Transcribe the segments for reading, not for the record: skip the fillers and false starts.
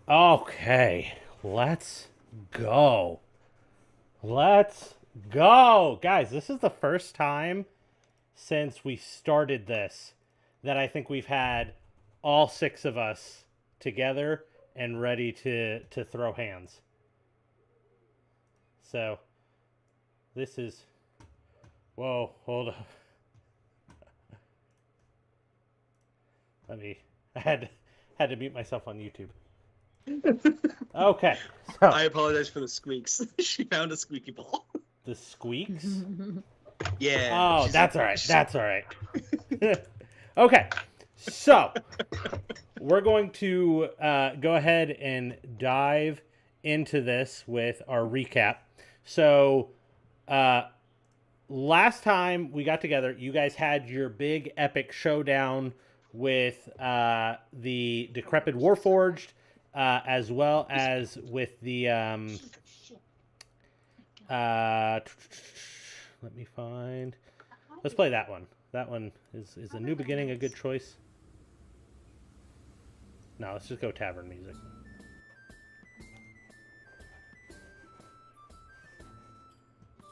Okay, let's go. Let's go. Guys, this is the first time since we started this that I think we've had all six of us together and ready to throw hands. So, this is whoa, hold up. I had to mute myself on YouTube. Okay, so I apologize for the squeaks. She found a squeaky ball. the squeaks. Yeah. Oh, that's all right. That's all right. Okay, so we're going to go ahead and dive into this with our recap. So, last time we got together, you guys had your big epic showdown with the Decrepit Warforged, as well as with the let me find. Let's play that one. That one is a new beginning a good choice? No, let's just go tavern music.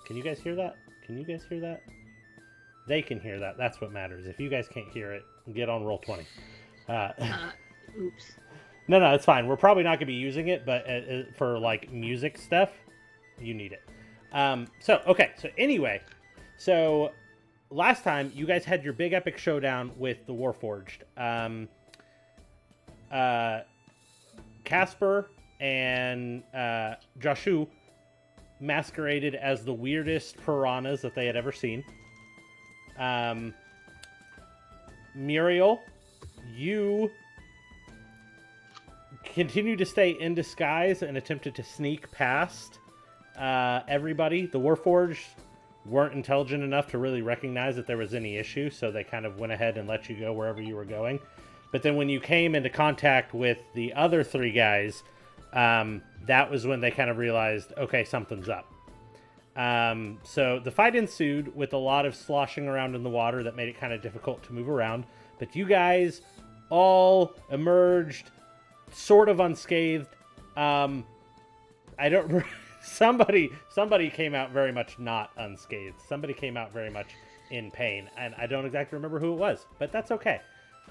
Can you guys hear that? Can you guys hear that? They can hear that. That's what matters. If you guys can't hear it, get on roll 20. Oops. No, it's fine. We're probably not going to be using it, but for like music stuff, you need it. Okay. So anyway, last time you guys had your big epic showdown with the Warforged. Casper and Joshu masqueraded as the weirdest piranhas that they had ever seen. Muriel, you continued to stay in disguise and attempted to sneak past everybody. The Warforged weren't intelligent enough to really recognize that there was any issue, so they kind of went ahead and let you go wherever you were going. But then when you came into contact with the other three guys, that was when they kind of realized, okay, something's up. So the fight ensued with a lot of sloshing around in the water that made it kind of difficult to move around. But you guys all emerged sort of unscathed. I don't... somebody came out very much not unscathed. Somebody came out very much in pain. And I don't exactly remember who it was, but that's okay.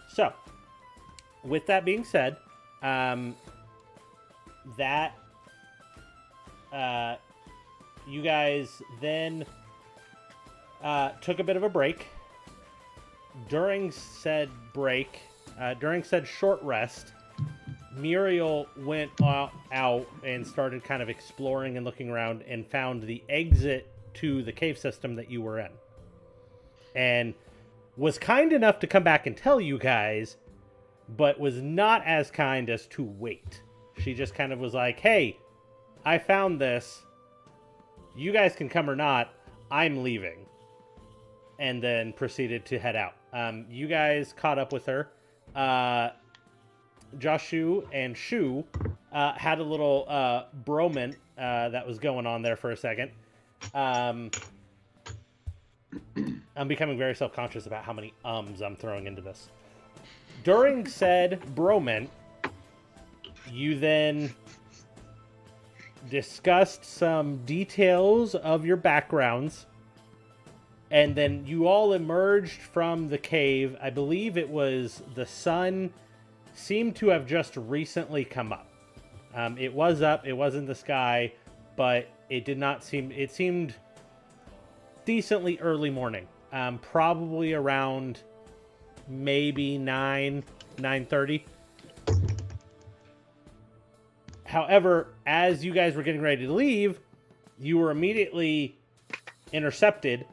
So, with that being said, you guys then took a bit of a break. During said break, during said short rest, Muriel went out and started kind of exploring and looking around and found the exit to the cave system that you were in. And was kind enough to come back and tell you guys, but was not as kind as to wait. She just kind of was like, hey, I found this. You guys can come or not. I'm leaving. And then proceeded to head out. You guys caught up with her. Joshu and Shu had a little broment that was going on there for a second. I'm becoming very self-conscious about how many ums I'm throwing into this. During said broment, you then discussed some details of your backgrounds, and then you all emerged from the cave. I believe it was the sun seemed to have just recently come up. It was up, it was in the sky, but it did not seem, it seemed decently early morning. Probably around maybe 9:30. However, as you guys were getting ready to leave, you were immediately intercepted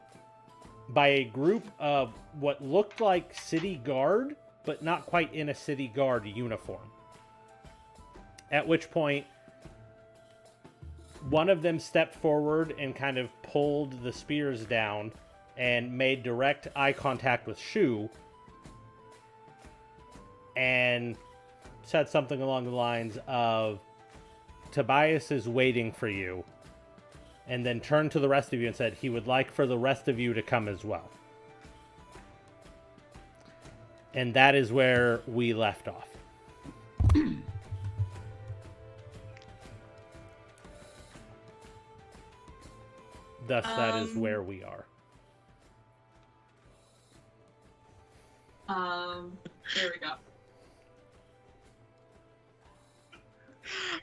by a group of what looked like city guard, but not quite in a city guard uniform. At which point, one of them stepped forward and kind of pulled the spears down and made direct eye contact with Shu and said something along the lines of, Tobias is waiting for you, and then turned to the rest of you and said he would like for the rest of you to come as well. And that is where we left off. Thus, that is where we are. There we go.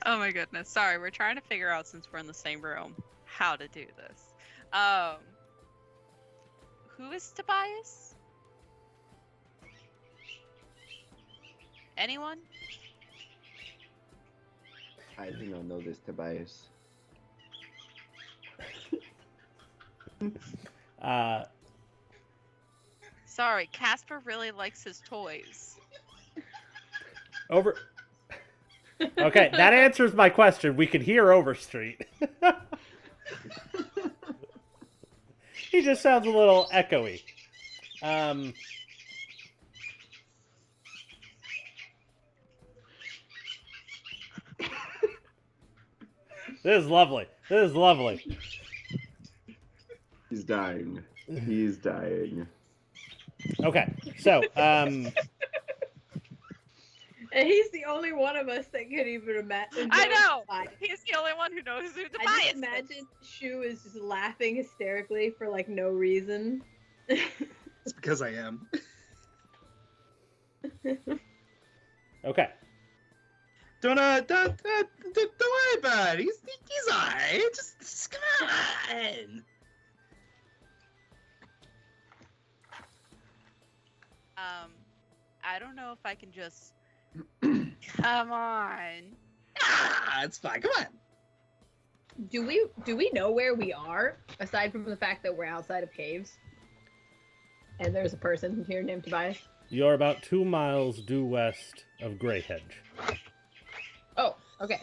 Oh my goodness. Sorry, we're trying to figure out, since we're in the same room, how to do this. Who is Tobias? Anyone? I do not know this Tobias. Sorry, Casper really likes his toys. Over. Okay, that answers my question. We can hear Overstreet. He just sounds a little echoey. This is lovely. This is lovely. He's dying. He's dying. Okay, so, And he's the only one of us that could even imagine. I know! He's the only one who knows who Tobias I just is. imagine Shu is just laughing hysterically for like no reason. It's because I am. okay. Don't worry about it. He's alright. Just come on. I don't know if I can just... Come on. It's fine. Come on. Do we know where we are aside from the fact that we're outside of caves? And there's a person here named Tobias. You're about 2 miles due west of Greyhedge. Oh, okay.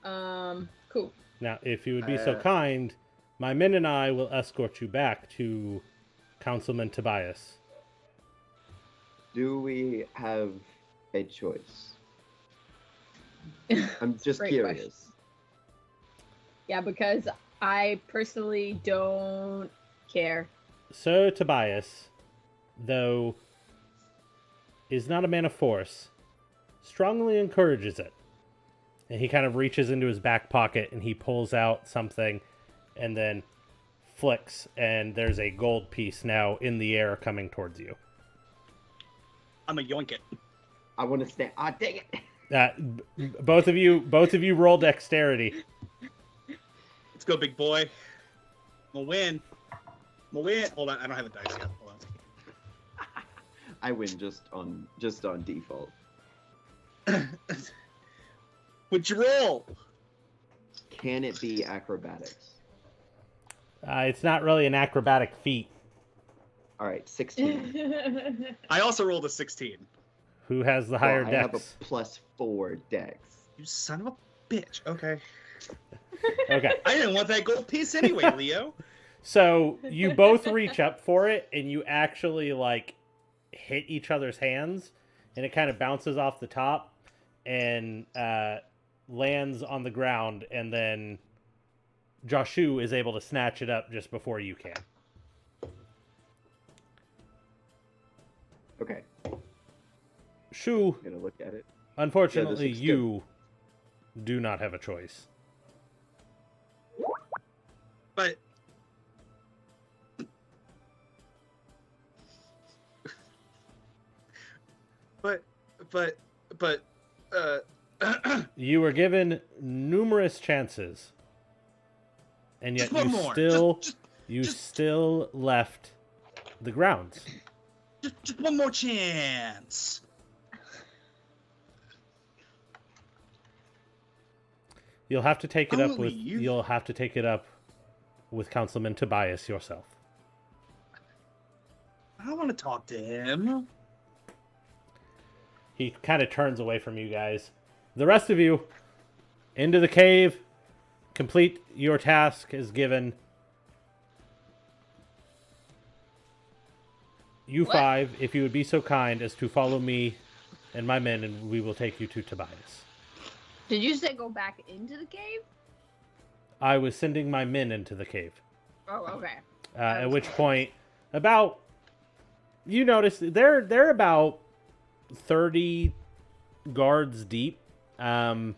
Cool. Now, if you would be so kind, my men and I will escort you back to Councilman Tobias. Do we have a choice? I'm just Great curious. question. Yeah, because I personally don't care. Sir Tobias, though, is not a man of force, strongly encourages it. And he kind of reaches into his back pocket and he pulls out something and then flicks, and there's a gold piece now in the air coming towards you. I'm a yoink it. I want to stand. Ah, dang it! Both of you roll dexterity. Let's go, big boy. I'm gonna win. Hold on, I don't have a dice yet. Hold on. I win just on default. What'd you roll? Can it be acrobatics? It's not really an acrobatic feat. All right, 16. I also rolled a 16. Who has the higher I dex? have a +4 dex. You son of a bitch. Okay. Okay. I didn't want that gold piece anyway, Leo. So you both reach up for it, and you actually like hit each other's hands, and it kind of bounces off the top and lands on the ground, and then Joshu is able to snatch it up just before you can. Okay, Shu, I'm gonna look at it. unfortunately, Yeah, this looks you do not have a choice. But You were given numerous chances, and yet Just one you more. still Just- still left the grounds. just one more chance. You'll have to take it up with Only you? you'll have to take it up with Councilman Tobias yourself. I don't want to talk to him. He kind of turns away from you guys. The rest of you, into the cave. Complete your task as given. You What? five, if you would be so kind as to follow me and my men, and we will take you to Tobias. Did you say go back into the cave? I was sending my men into the cave. Oh, okay. At which point, you notice they're about 30 guards deep, and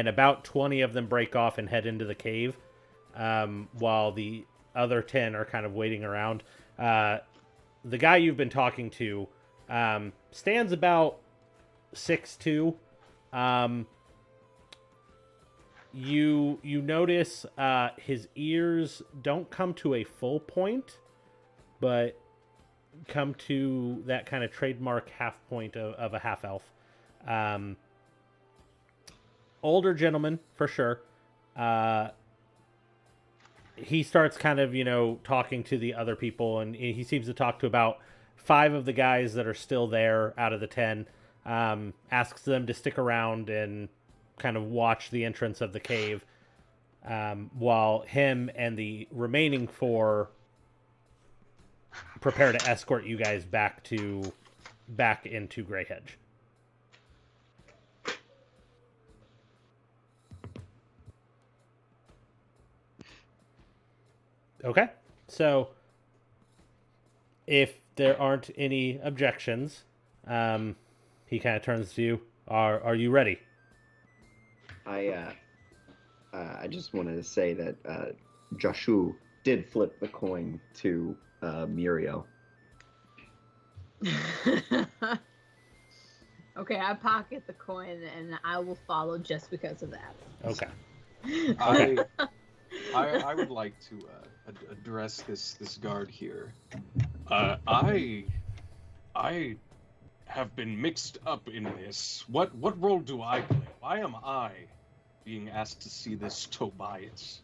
about 20 of them break off and head into the cave. while the other 10 are kind of waiting around. The guy you've been talking to stands about 6'2". You notice his ears don't come to a full point, but come to that kind of trademark half point of a half elf. Older gentleman for sure. He starts kind of, talking to the other people, and he seems to talk to about 5 of the guys that are still there out of the 10. Asks them to stick around and kind of watch the entrance of the cave, while him and the remaining 4 prepare to escort you guys back into Grey Hedge. Okay, so if there aren't any objections, he kind of turns to you. Are you ready? I just wanted to say that Joshua did flip the coin to Muriel. Okay, I pocket the coin and I will follow just because of that. Okay. I would like to address this guard here. I have been mixed up in this. What role do I play? Why am I being asked to see this Tobias?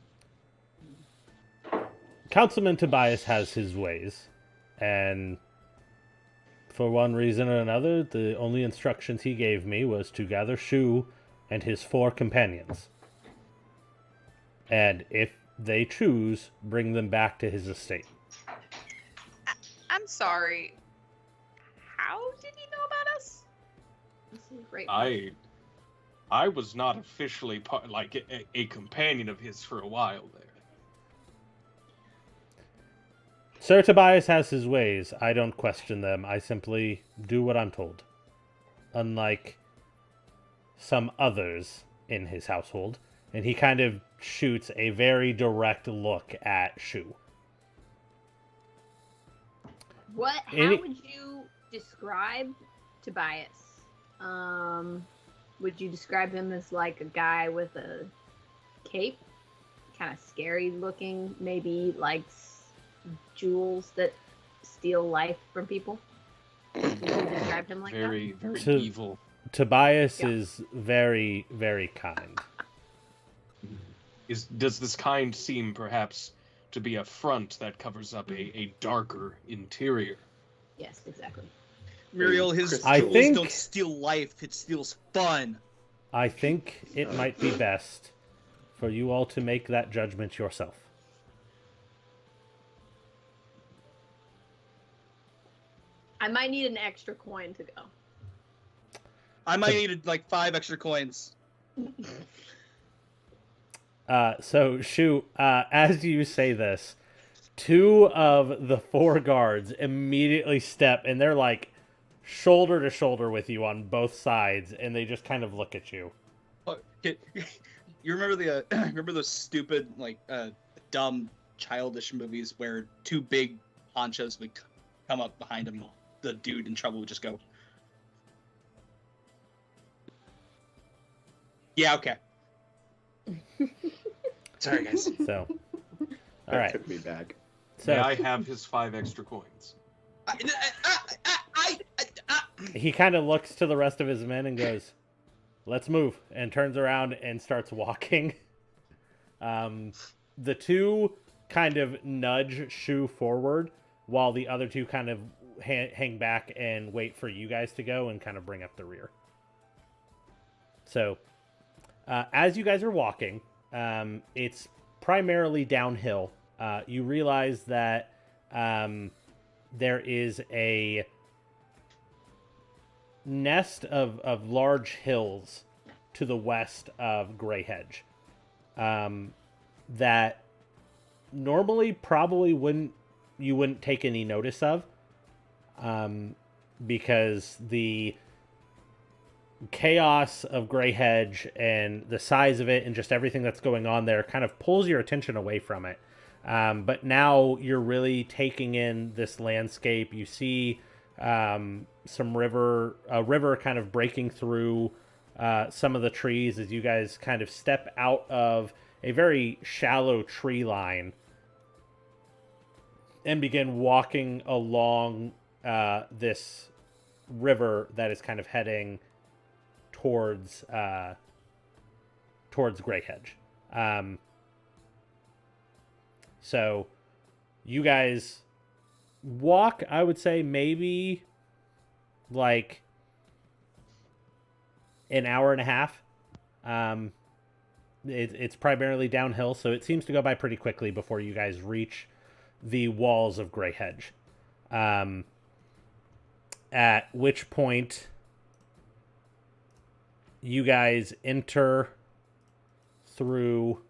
Councilman Tobias has his ways, and for one reason or another, the only instructions he gave me was to gather Shu and his 4 companions. And if they choose, bring them back to his estate. I'm sorry. How did he know about us? This is great. I was not officially a companion of his for a while there. Sir Tobias has his ways. I don't question them. I simply do what I'm told. Unlike some others in his household. And he kind of shoots a very direct look at Shu. How would you describe Tobias? Would you describe him as like a guy with a cape? Kind of scary looking, maybe likes jewels that steal life from people? Would you describe him like very, that? very evil. Tobias is very, very kind. Does this kind seem perhaps to be a front that covers up a darker interior? Yes, exactly. Muriel, his I jewels think- don't steal life, it steals fun. I think it might be best for you all to make that judgment yourself. I might need an extra coin to go. I might need like 5 extra coins. So, Shu, as you say this, 2 of the 4 guards immediately step, and they're like shoulder to shoulder with you on both sides, and they just kind of look at you. You remember the remember those stupid dumb childish movies where 2 big ponchos would come up behind him, the dude in trouble would just go, yeah, okay. Sorry, guys. So, all That right. took me back. So May I have his 5 extra coins? he kind of looks to the rest of his men and goes, "Let's move," and turns around and starts walking. The 2 kind of nudge Shu forward, while the other 2 kind of hang back and wait for you guys to go and kind of bring up the rear. So, as you guys are walking, it's primarily downhill. You realize that there is a nest of large hills to the west of Grey Hedge that normally probably you wouldn't take any notice of, because the chaos of Grey Hedge and the size of it and just everything that's going on there kind of pulls your attention away from it. But now you're really taking in this landscape. You see a river kind of breaking through some of the trees as you guys kind of step out of a very shallow tree line and begin walking along this river that is kind of heading towards Grey Hedge. So you guys walk, I would say maybe like an hour and a half. It's primarily downhill, so it seems to go by pretty quickly before you guys reach the walls of Grey Hedge. At which point you guys enter through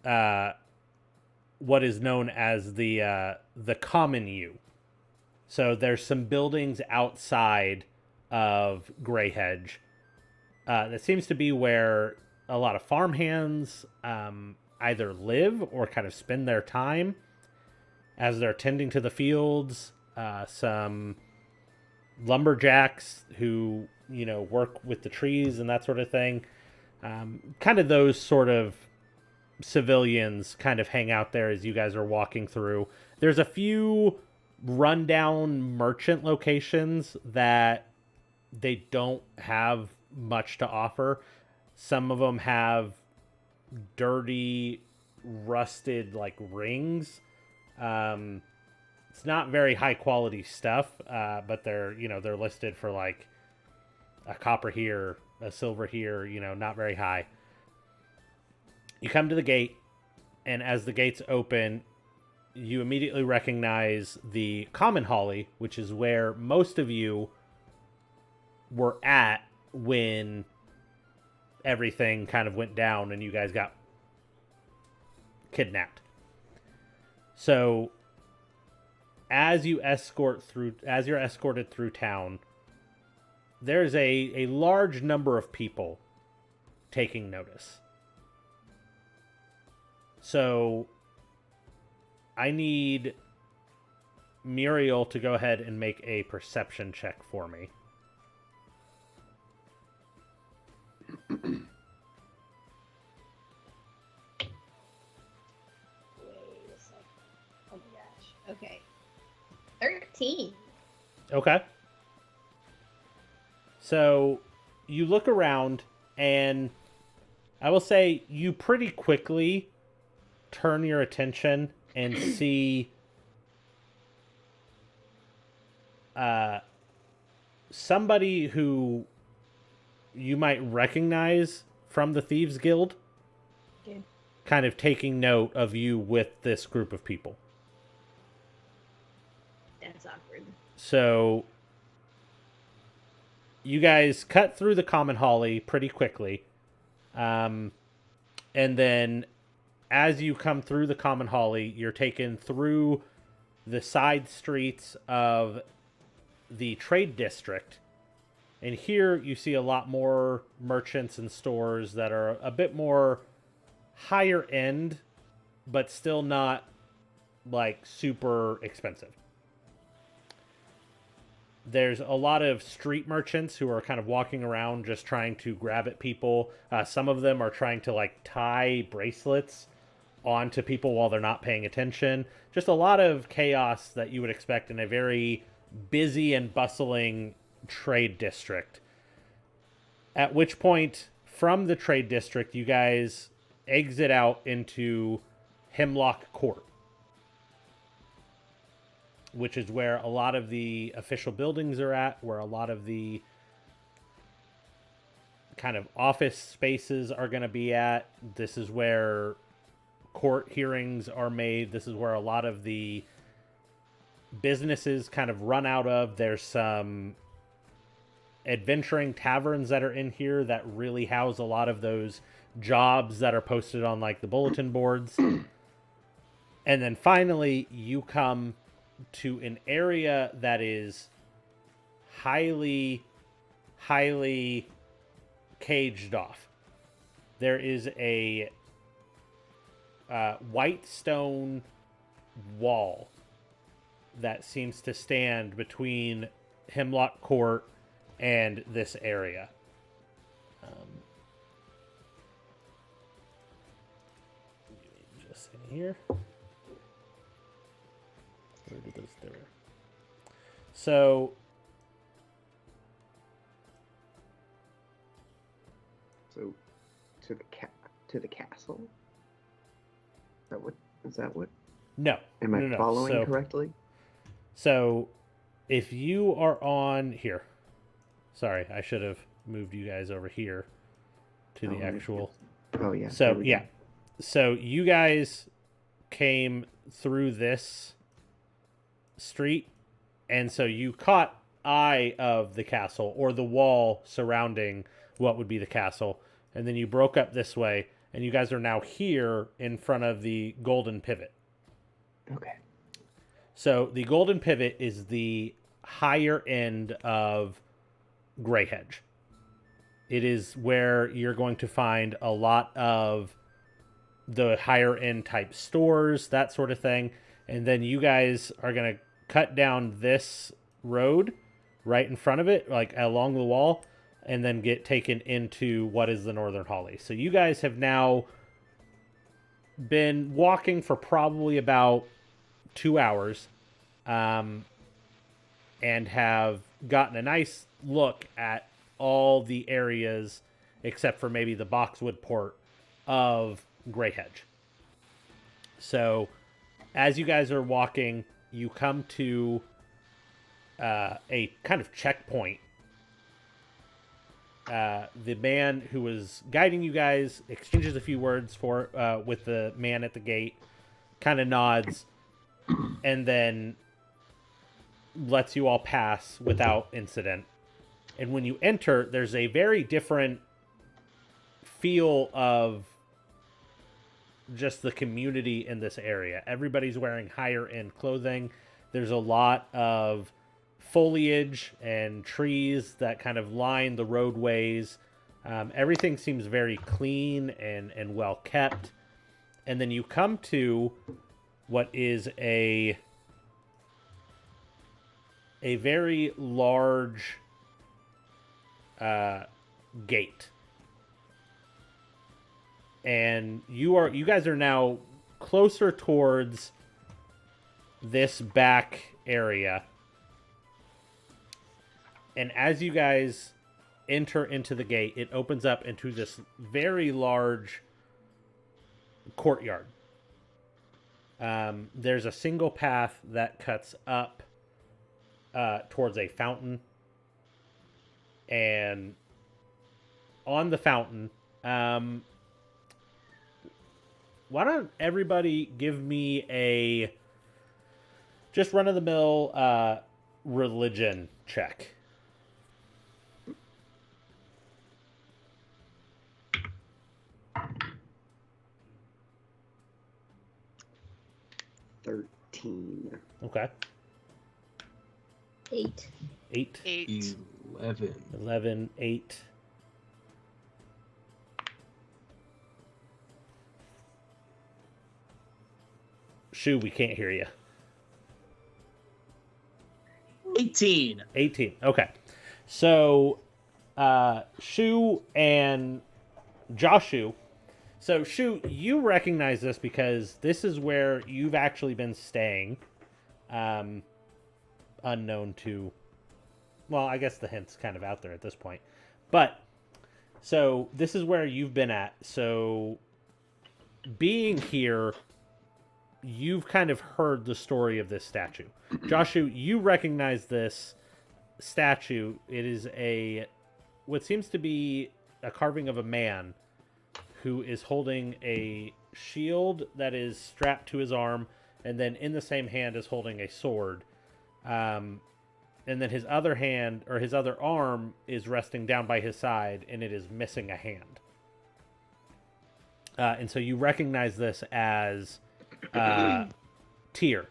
what is known as the Common U. So there's some buildings outside of Grey Hedge. That seems to be where a lot of farmhands either live or kind of spend their time as they're tending to the fields. Some lumberjacks who, work with the trees and that sort of thing. Kind of those sort of civilians kind of hang out there as you guys are walking through. There's a few rundown merchant locations that they don't have much to offer. Some of them have dirty, rusted rings. It's not very high quality stuff, but they're listed for a copper here, a silver here, not very high. You come to the gate, and as the gates open, you immediately recognize the Common Holly, which is where most of you were at when everything kind of went down and you guys got kidnapped. So as you're escorted through town, there's a large number of people taking notice. So I need Muriel to go ahead and make a perception check for me. Wait a second. Oh my gosh. Okay. 13. Okay. So you look around, and I will say you pretty quickly turn your attention and see somebody who you might recognize from the Thieves Guild. Okay. Kind of taking note of you with this group of people. That's awkward. So you guys cut through the Common Holly pretty quickly. And then as you come through the Common Holly, you're taken through the side streets of the Trade District. And here you see a lot more merchants and stores that are a bit more higher end, but still not super expensive. There's a lot of street merchants who are kind of walking around just trying to grab at people. Some of them are trying to tie bracelets onto people while they're not paying attention. Just a lot of chaos that you would expect in a very busy and bustling trade district. At which point, from the trade district, you guys exit out into Hemlock Court, which is where a lot of the official buildings are at, where a lot of the kind of office spaces are going to be at. This is where court hearings are made. This is where a lot of the businesses kind of run out of. There's some adventuring taverns that are in here that really house a lot of those jobs that are posted on the bulletin boards. And then finally you come to an area that is highly highly caged off. There is a white stone wall that seems to stand between Hemlock Court and this area. Just in here. Where did those there? So to the castle. Is that what? no. Am I no. following So, correctly? So if you are on here, sorry, I should have moved you guys over here to the actual. Oh yeah. So there we yeah, go. so you guys came through this street, and so you caught eye of the castle or the wall surrounding what would be the castle, and then you broke up this way, and you guys are now here in front of the golden pivot. Okay. So the golden pivot is the higher end of Greyhedge. It is where you're going to find a lot of the higher end type stores, that sort of thing. And then you guys are going to cut down this road right in front of it, like along the wall, and then get taken into what is the Northern Holly. So you guys have now been walking for probably about 2 hours, and have gotten a nice look at all the areas, except for maybe the Boxwood Port of Greyhedge. So as you guys are walking, you come to a kind of checkpoint. The man who was guiding you guys exchanges a few words with the man at the gate, kind of nods, and then lets you all pass without incident. And when you enter, there's a very different feel of just the community in this area. Everybody's wearing higher end clothing. There's a lot of foliage and trees that kind of line the roadways. Everything seems very clean and well kept. And then you come to what is a very large gate. And you guys are now closer towards this back area. And as you guys enter into the gate, it opens up into this very large courtyard. There's a single path that cuts up towards a fountain. And on the fountain, why don't everybody give me a just run-of-the-mill religion check? $13. Okay. 8. 8. 8. 11. 11, 8. Shoo, we can't hear you. 18. 18. Okay. So, Shu and Joshu. So, Shu, you recognize this because this is where you've actually been staying, unknown to... Well, I guess the hint's kind of out there at this point. But, so, this is where you've been at. So, being here, you've kind of heard the story of this statue. Joshu, you recognize this statue. It is what seems to be a carving of a man who is holding a shield that is strapped to his arm, and then in the same hand is holding a sword. And then his other hand, or his other arm, is resting down by his side, and it is missing a hand. And so you recognize this as Tyr,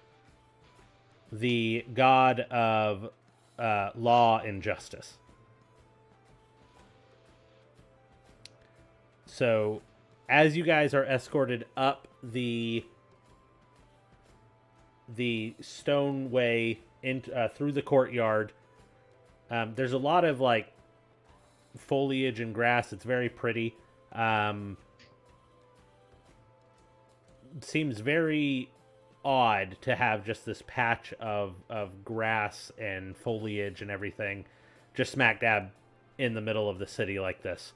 the god of law and justice. So, as you guys are escorted up the stone way through the courtyard, there's a lot of like foliage and grass. It's very pretty. Seems very odd to have just this patch of grass and foliage and everything just smack dab in the middle of the city like this.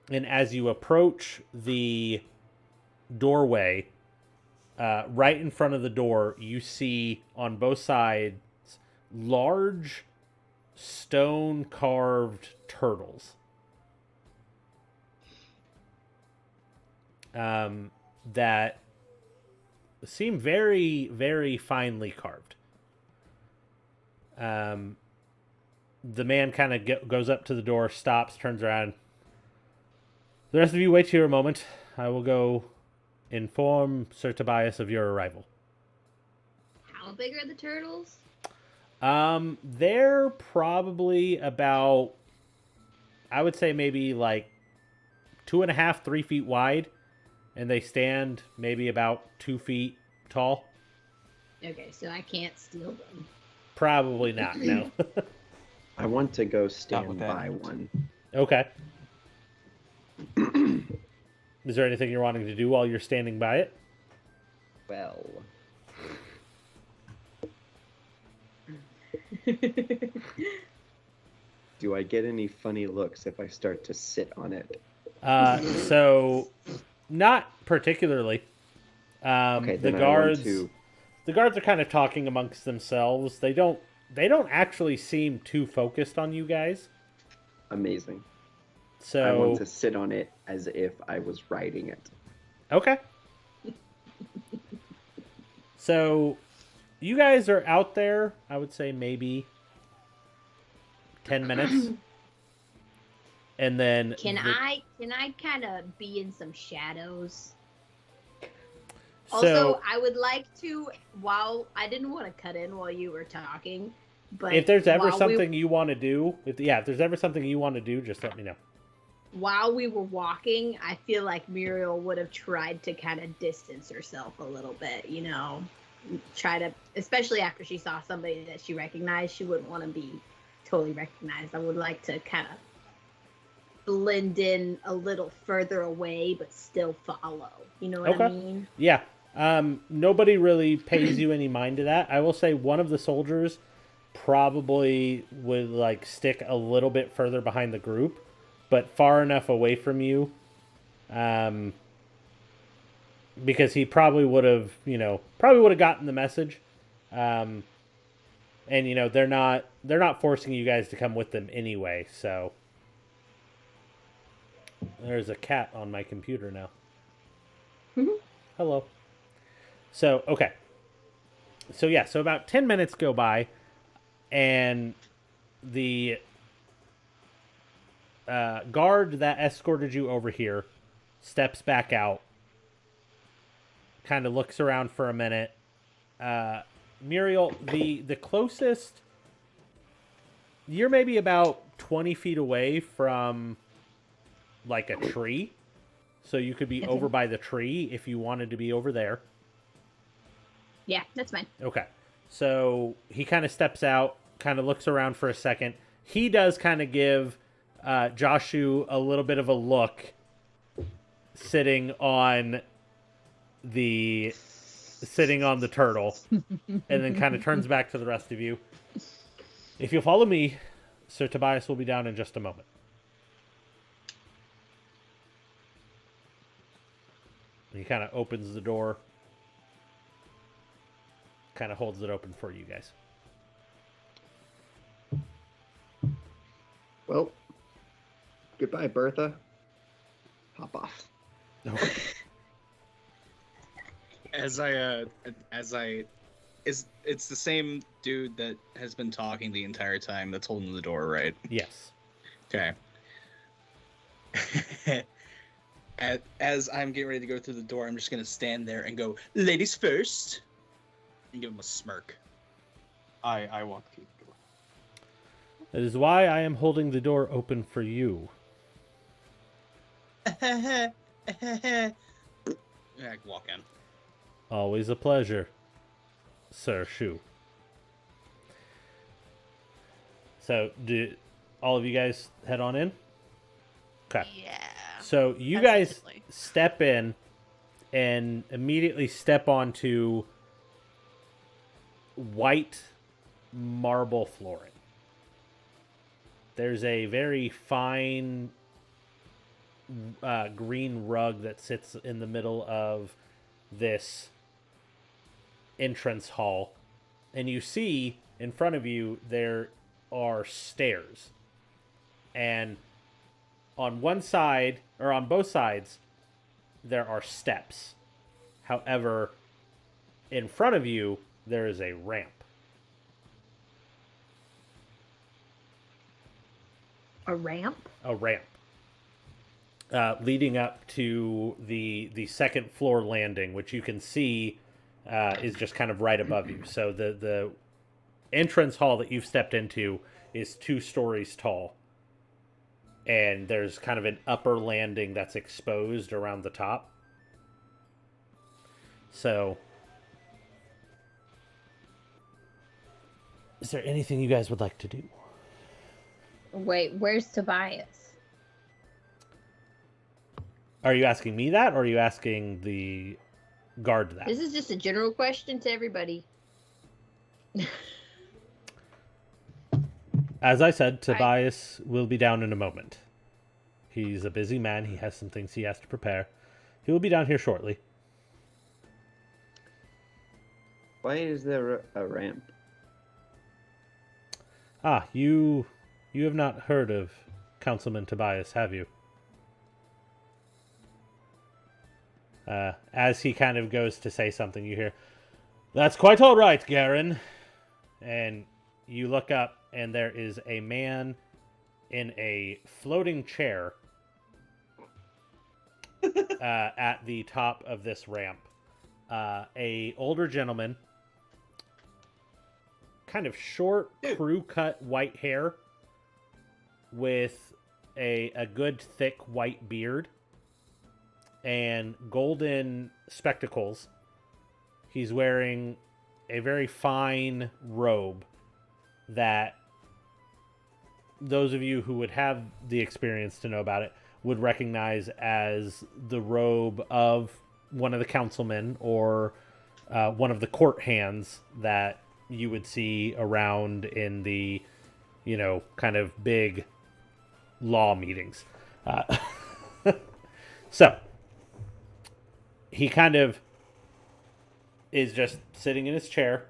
And as you approach the doorway, right in front of the door, you see on both sides large stone carved turtles. That seem very, very finely carved. The man kind of goes up to the door, stops, turns around. The rest of you wait here a moment. I will go inform Sir Tobias of your arrival. How big are the turtles? They're probably about, I would say maybe like 2.5, 3 feet wide, and they stand maybe about 2 feet tall. Okay, so I can't steal them. Probably not, no. I want to go with stand that. by one. Okay. Is there anything you're wanting to do while you're standing by it? Well, do I get any funny looks if I start to sit on it? So not particularly. Okay, The then guards, I want to. the guards are kind of talking amongst themselves. They don't actually seem too focused on you guys. Amazing. So I want to sit on it as if I was riding it. okay. So you guys are out there, I would say maybe 10 minutes. And then Can I kind of be in some shadows? So Also, I would like to, while I didn't want to cut in while you were talking, but if there's ever while something you want to do, if there's ever something you want to do, just let me know. while we were walking, I feel like Muriel would have tried to kind of distance herself a little bit, you know, try to, especially after she saw somebody that she recognized, she wouldn't want to be totally recognized. I would like to kind of blend in a little further away, but still follow. You know what I Okay. mean? Yeah. Nobody really pays you any mind to that. I will say one of the soldiers probably would like stick a little bit further behind the group, but far enough away from you, because he probably would have gotten the message. And they're not forcing you guys to come with them anyway. So there's a cat on my computer now. Hello. So, okay. So, yeah. So, about 10 minutes go by, and the guard that escorted you over here steps back out, kind of looks around for a minute. Muriel, the closest... You're maybe about 20 feet away from, like, a tree. So you could be Okay. over by the tree if you wanted to be over there. Yeah, that's fine. Okay. So he kind of steps out, kind of looks around for a second. He does kind of give Joshu a little bit of a look sitting on the turtle, and then kind of turns back to the rest of you. If you'll follow me, Sir Tobias will be down in just a moment. He kind of opens the door, kind of holds it open for you guys. Well, goodbye, Bertha. Hop off. Okay. It's the same dude that has been talking the entire time that's holding the door, right? Yes. Okay. As I'm getting ready to go through the door, I'm just gonna stand there and go, "Ladies first," and give him a smirk. I walk through the door. That is why I am holding the door open for you. I walk in. Always a pleasure, Sir Shu. So, do all of you guys head on in? Okay. Yeah. So you guys Hesitantly. step in and immediately step onto white marble flooring. There's a very fine green rug that sits in the middle of this entrance hall. And you see in front of you there are stairs. And on one side, or on both sides, there are steps. However, in front of you, there is a ramp. A ramp? A ramp. Leading up to the second floor landing, which you can see is just kind of right above you. So the entrance hall that you've stepped into is 2 stories tall. And there's kind of an upper landing that's exposed around the top. So, is there anything you guys would like to do? Wait, where's Tobias? Are you asking me that, or are you asking the guard that? This is just a general question to everybody. As I said, Tobias will be down in a moment. He's a busy man. He has some things he has to prepare. He will be down here shortly. Why is there a ramp? Ah, you have not heard of Councilman Tobias, have you? As he kind of goes to say something, you hear, "That's quite all right, Garen." And you look up, and there is a man in a floating chair at the top of this ramp. A older gentleman, kind of short, crew-cut white hair with a good thick white beard and golden spectacles. He's wearing a very fine robe that those of you who would have the experience to know about it would recognize as the robe of one of the councilmen or one of the court hands that you would see around in the, kind of big law meetings. So, he kind of is just sitting in his chair,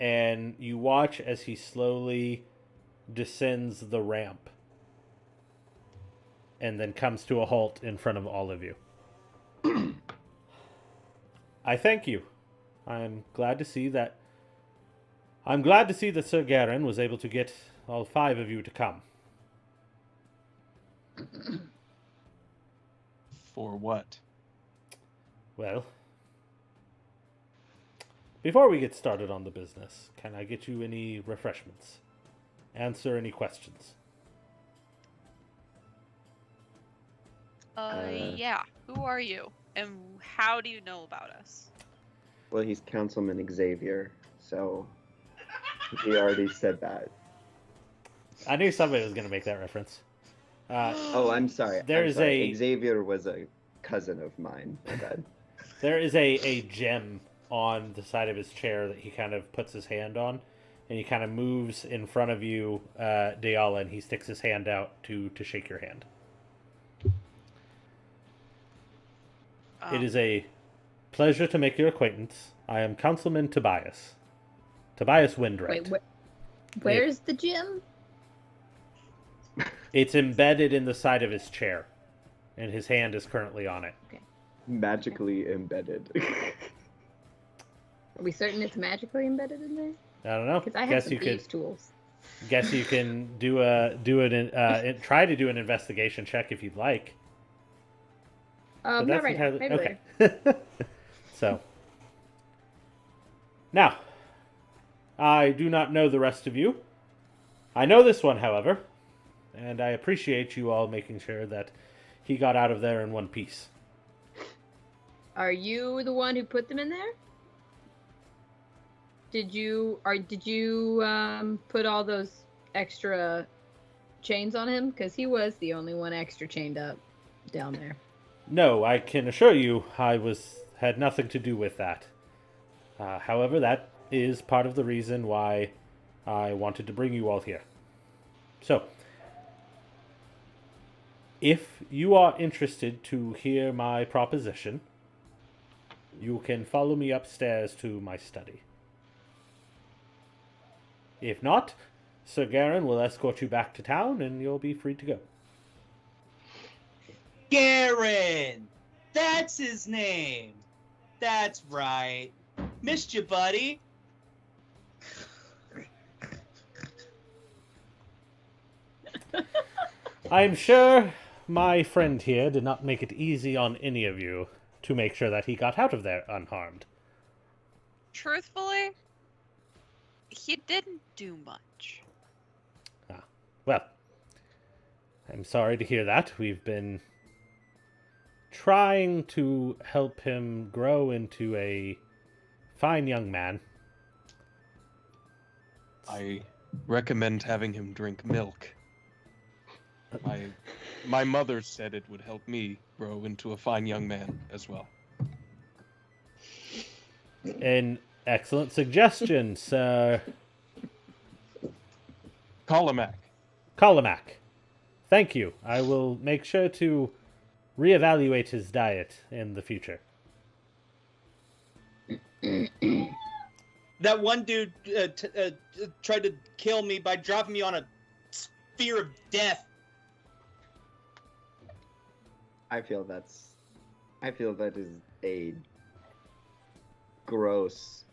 and you watch as he slowly descends the ramp and then comes to a halt in front of all of you. I thank you. I'm glad to see that Sir Garen was able to get all 5 of you to come. For what? Well, before we get started on the business, can I get you any refreshments? Answer any questions? Yeah. Who are you? And how do you know about us? Well, he's Councilman Xavier, so he already said that. I knew somebody was going to make that reference. Oh, I'm sorry. There Xavier was a cousin of mine. My bad. There is a gem on the side of his chair that he kind of puts his hand on, and he kind of moves in front of you, Deala, and he sticks his hand out to shake your hand. It is a pleasure to make your acquaintance. I am Councilman Tobias. Tobias Windred. Wait, where's the gym? It's embedded in the side of his chair, and his hand is currently on it. Okay. Magically embedded. Are we certain it's magically embedded in there? I don't know. Because I have some thieves' tools. Guess you can try to do an investigation check if you'd like. Not right now. Maybe okay. later. So now, I do not know the rest of you. I know this one, however, and I appreciate you all making sure that he got out of there in one piece. Are you the one who put them in there? Did you put all those extra chains on him? Because he was the only one extra chained up down there. No, I can assure you had nothing to do with that. However, that is part of the reason why I wanted to bring you all here. So, if you are interested to hear my proposition, you can follow me upstairs to my study. If not, Sir Garen will escort you back to town and you'll be free to go. Garen! That's his name! That's right. Missed you, buddy. I'm sure my friend here did not make it easy on any of you to make sure that he got out of there unharmed. Truthfully, he didn't do much. Well, I'm sorry to hear that. We've been trying to help him grow into a fine young man. I recommend having him drink milk. My mother said it would help me grow into a fine young man as well. An excellent suggestion, Sir Kalamak. Kalamak. Thank you. I will make sure to reevaluate his diet in the future. That one dude tried to kill me by dropping me on a sphere of death. I feel that is a gross.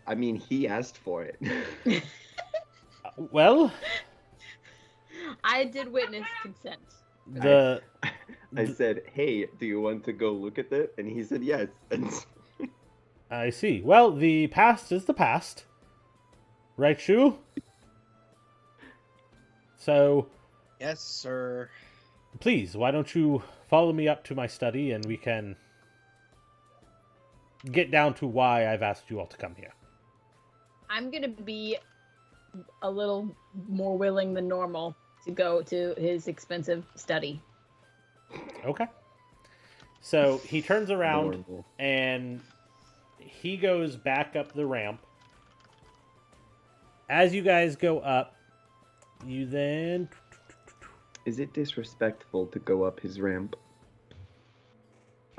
I mean, he asked for it. Well, I did witness consent. I said, "Hey, do you want to go look at it?" And he said, "Yes." And I see. Well, the past is the past. Right, Shu? So, Yes, sir. please, why don't you follow me up to my study and we can get down to why I've asked you all to come here. I'm gonna be a little more willing than normal to go to his expensive study. Okay. So he turns around Adorable. and he goes back up the ramp. As you guys go up, you then... Is it disrespectful to go up his ramp?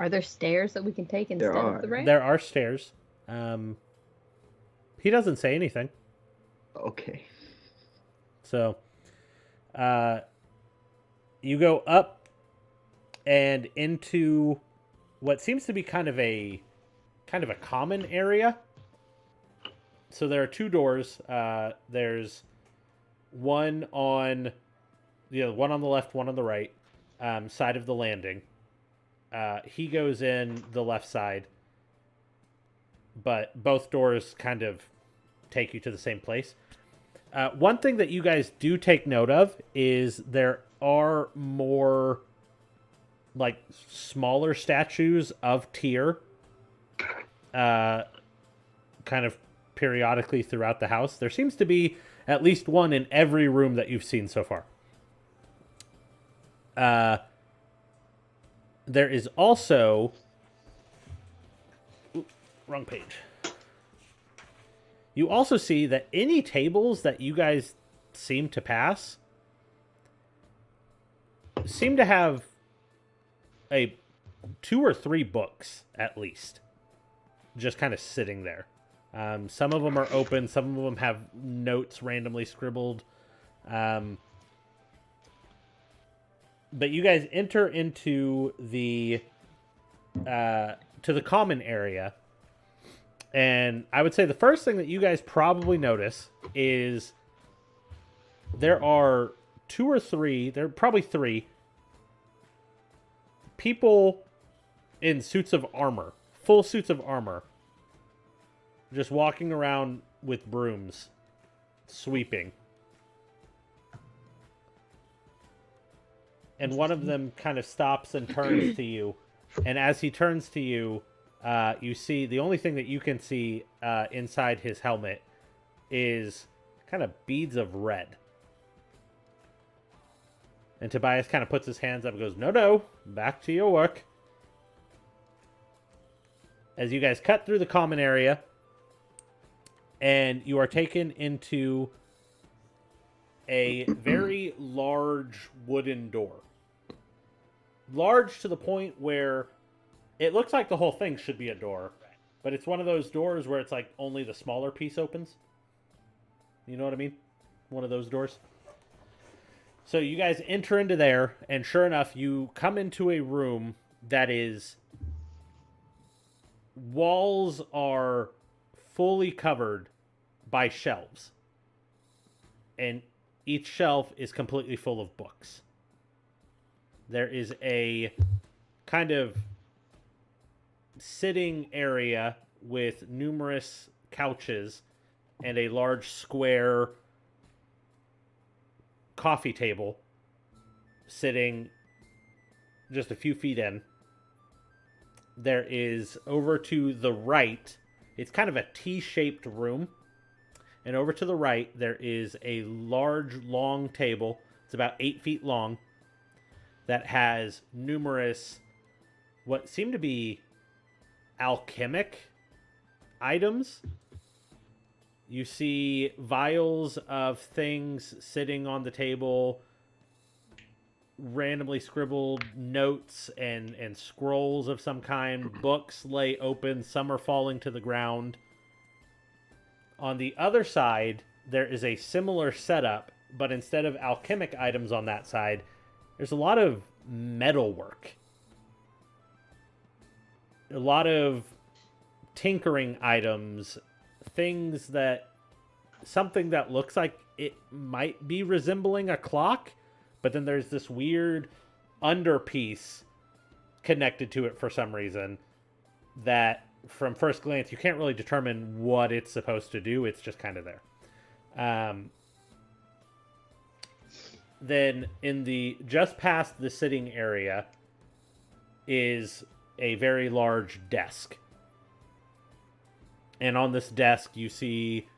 Are there stairs that we can take instead of the ramp? There are stairs. He doesn't say anything. Okay. So, you go up and into what seems to be kind of a common area. So there are two doors. There's one on one on the left, one on the right side of the landing. He goes in the left side, but both doors kind of take you to the same place. One thing that you guys do take note of is there are more like smaller statues of Tyr kind of periodically throughout the house. There seems to be at least one in every room that you've seen so far. There is also... Ooh, wrong page. You also see that any tables that you guys seem to pass seem to have 2 or 3 books, at least, just kind of sitting there. Some of them are open. Some of them have notes randomly scribbled. But you guys enter into the to the common area, and I would say the first thing that you guys probably notice is there are 2 or 3. There are probably 3 people in suits of armor, full suits of armor, just walking around with brooms, sweeping. and one of them kind of stops and turns to you. And as he turns to you, you see the only thing that you can see inside his helmet is kind of beads of red. And Tobias kind of puts his hands up and goes, no, back to your work. As you guys cut through the common area, and you are taken into a very large wooden door. Large to the point where it looks like the whole thing should be a door, but it's one of those doors where it's like only the smaller piece opens. You know what I mean? One of those doors. So you guys enter into there, and sure enough, you come into a room that is... walls are fully covered by shelves. And each shelf is completely full of books. There is a kind of sitting area with numerous couches and a large square coffee table sitting just a few feet in. There is over to the right, it's kind of a T-shaped room. And over to the right, there is a large, long table. It's about 8 feet long. That has numerous, what seem to be alchemic items. You see vials of things sitting on the table, randomly scribbled notes and scrolls of some kind. Books lay open, some are falling to the ground. On the other side, there is a similar setup, but instead of alchemic items on that side, there's a lot of metalwork. A lot of tinkering items, things that... something that looks like it might be resembling a clock, but then there's this weird underpiece connected to it for some reason that, from first glance, you can't really determine what it's supposed to do. It's just kind of there. Then in the just past the sitting area is a very large desk. And on this desk you see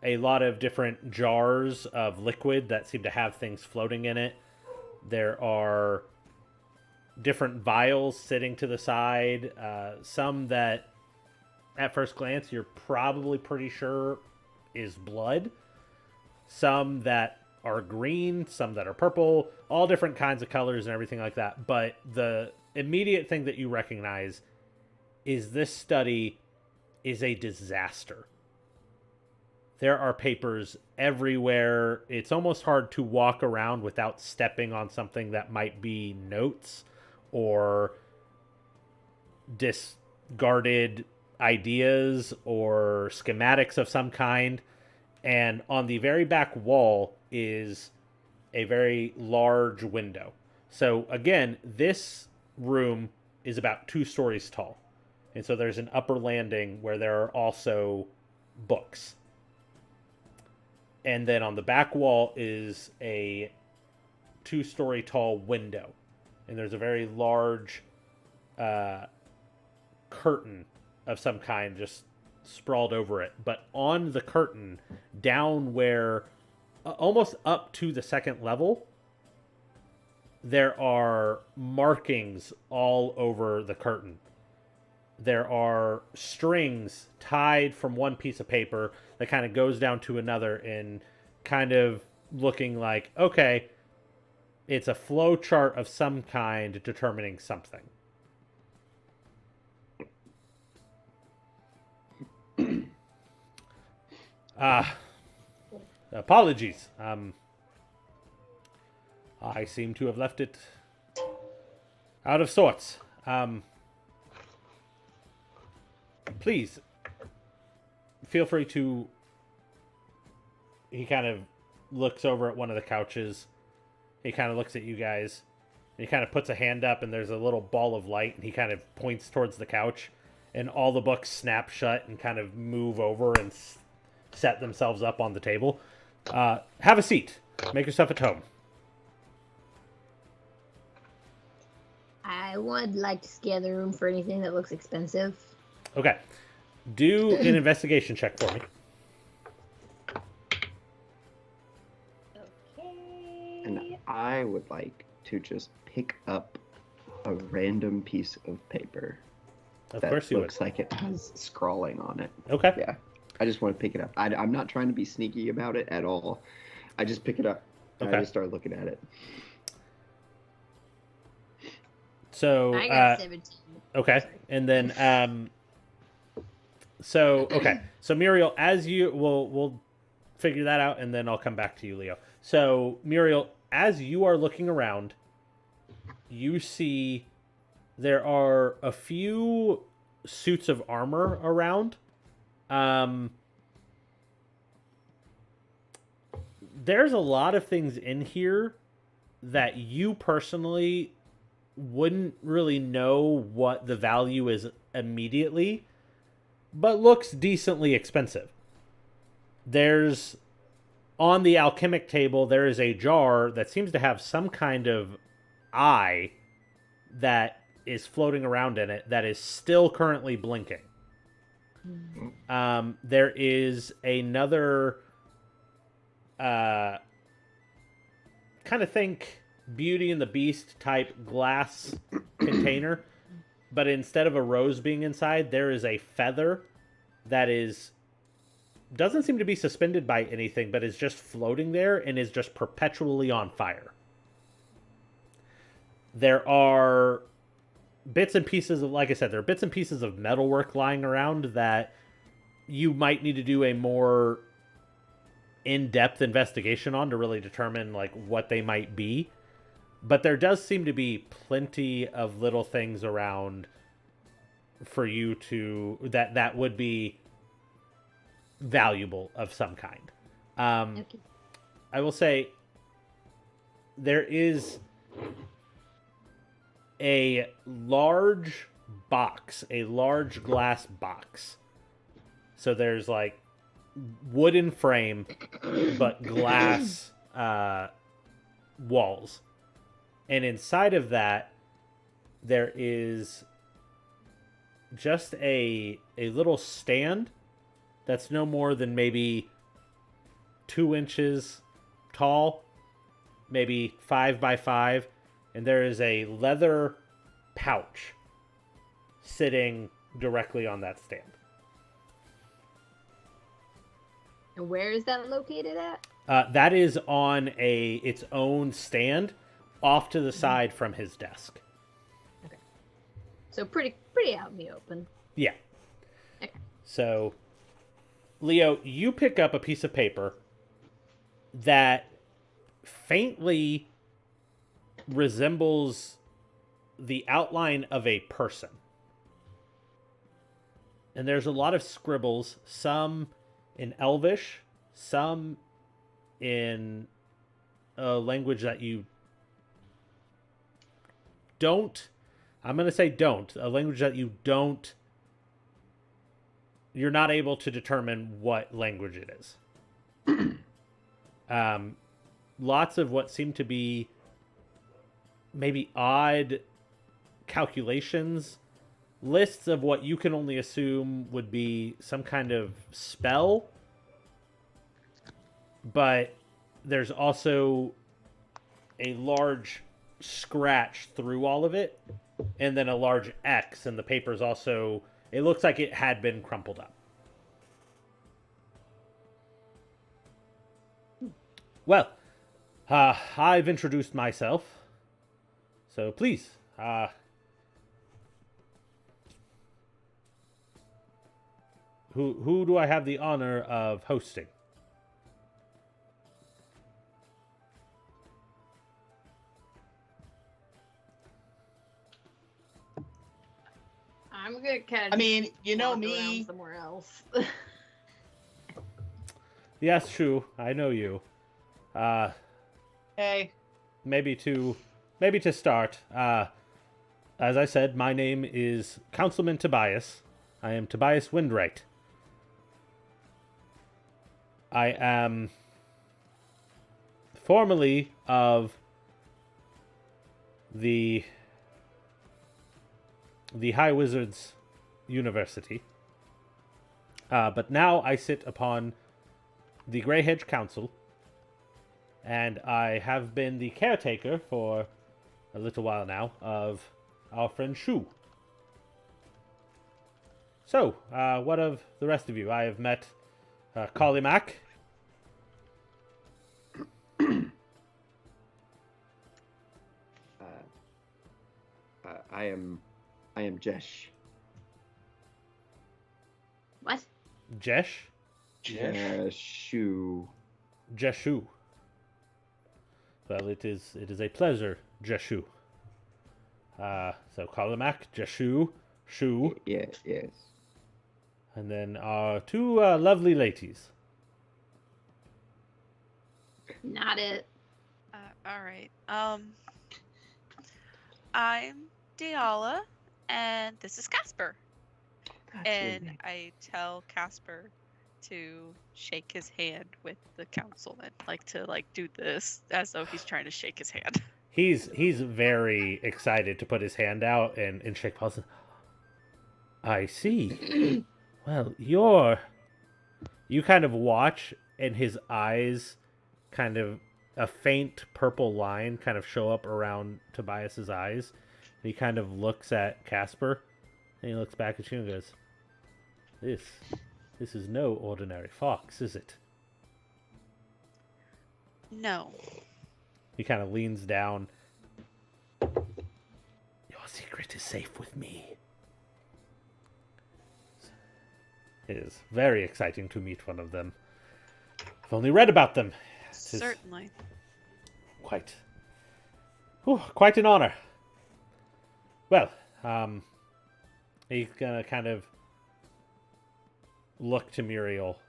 a lot of different jars of liquid that seem to have things floating in it. There are different vials sitting to the side, some that at first glance you're probably pretty sure is blood, some that are green, some that are purple, all different kinds of colors and everything like that. But the immediate thing that you recognize is this study is a disaster. There are papers everywhere. It's almost hard to walk around without stepping on something that might be notes or discarded ideas or schematics of some kind. And on the very back wall is a very large window. So again, this room is about 2 stories tall. And so there's an upper landing where there are also books. And then on the back wall is a 2-story tall window. And there's a very large curtain of some kind just sprawled over it. But on the curtain, down where, almost up to the second level, there are markings all over the curtain. There are strings tied from one piece of paper that kind of goes down to another and kind of looking like, okay, it's a flow chart of some kind determining something. Apologies. I seem to have left it out of sorts. Please, feel free to... He kind of looks over at one of the couches. He kind of looks at you guys. And he kind of puts a hand up, and there's a little ball of light, and he kind of points towards the couch. And all the books snap shut and kind of move over and set themselves up on the table. Have a seat. Make yourself at home. I would like to scan the room for anything that looks expensive. Okay. Do an investigation check for me. Okay. And I would like to just pick up a random piece of paper Of that course you would. looks like it has scrawling on it. Okay. Yeah, I just want to pick it up. I'm not trying to be sneaky about it at all. I just pick it up and Okay. I just start looking at it. So, I got 17. okay. Sorry. And then, so, okay. So, Muriel, as you, we'll figure that out, and then I'll come back to you, Leo. So, Muriel, as you are looking around, you see there are a few suits of armor around. There's a lot of things in here that you personally wouldn't really know what the value is immediately, but looks decently expensive. There's, on the alchemic table, there is a jar that seems to have some kind of eye that is floating around in it that is still currently blinking. There is another kind of think Beauty and the Beast type glass container, but instead of a rose being inside, there is a feather that doesn't seem to be suspended by anything, but is just floating there and is just perpetually on fire. There are bits and pieces of, like I said, there are bits and pieces of metalwork lying around that you might need to do a more in-depth investigation on to really determine like what they might be. But there does seem to be plenty of little things around for you to that would be valuable of some kind. Okay. I will say there is a large box, a large glass box. So there's like wooden frame, but glass walls. And inside of that, there is just a little stand that's no more than maybe 2 inches tall, maybe 5 by 5, and there is a leather pouch sitting directly on that stand. And where is that located at? That is on its own stand off to the side from his desk. Okay. So pretty out in the open. Yeah. Okay. So, Leo, you pick up a piece of paper that faintly resembles the outline of a person. And there's a lot of scribbles, some in Elvish, some in a language that you don't, I'm going to say don't, a language that you don't, you're not able to determine what language it is. Lots of what seem to be maybe odd calculations, lists of what you can only assume would be some kind of spell, but there's also a large scratch through all of it, and then a large X, and the paper's also, it looks like it had been crumpled up. Well, I've introduced myself, so please, who do I have the honor of hosting? I'm gonna kind of. I mean, you know walk me. around somewhere else. Yes, Shu, I know you. Hey. Maybe to start, as I said, my name is Councilman Tobias. I am Tobias Windwright. I am formerly of the the High Wizards University. But now I sit upon the Grey Hedge Council, and I have been the caretaker for a little while now of our friend Shu. So, what of the rest of you? I have met Kalimak. I am Jesh. What? Jesh? Jeshu. Jeshu. Well, it is a pleasure, Jeshu. So Kalimak, Jeshu, Shu, Yeah, yes. and then our two lovely ladies. Not it. All right. I'm Diala, and this is Casper. And I tell Casper to shake his hand with the councilman, to do this as though he's trying to shake his hand. He's very excited to put his hand out and shake Paulson. I see. Well, you kind of watch, and his eyes kind of a faint purple line kind of show up around Tobias's eyes. And he kind of looks at Casper, and he looks back at you and goes, This is no ordinary fox, is it? No. He kind of leans down. Your secret is safe with me. It is very exciting to meet one of them. I've only read about them. It is Certainly. quite an honor. Well, he's gonna kind of look to Muriel.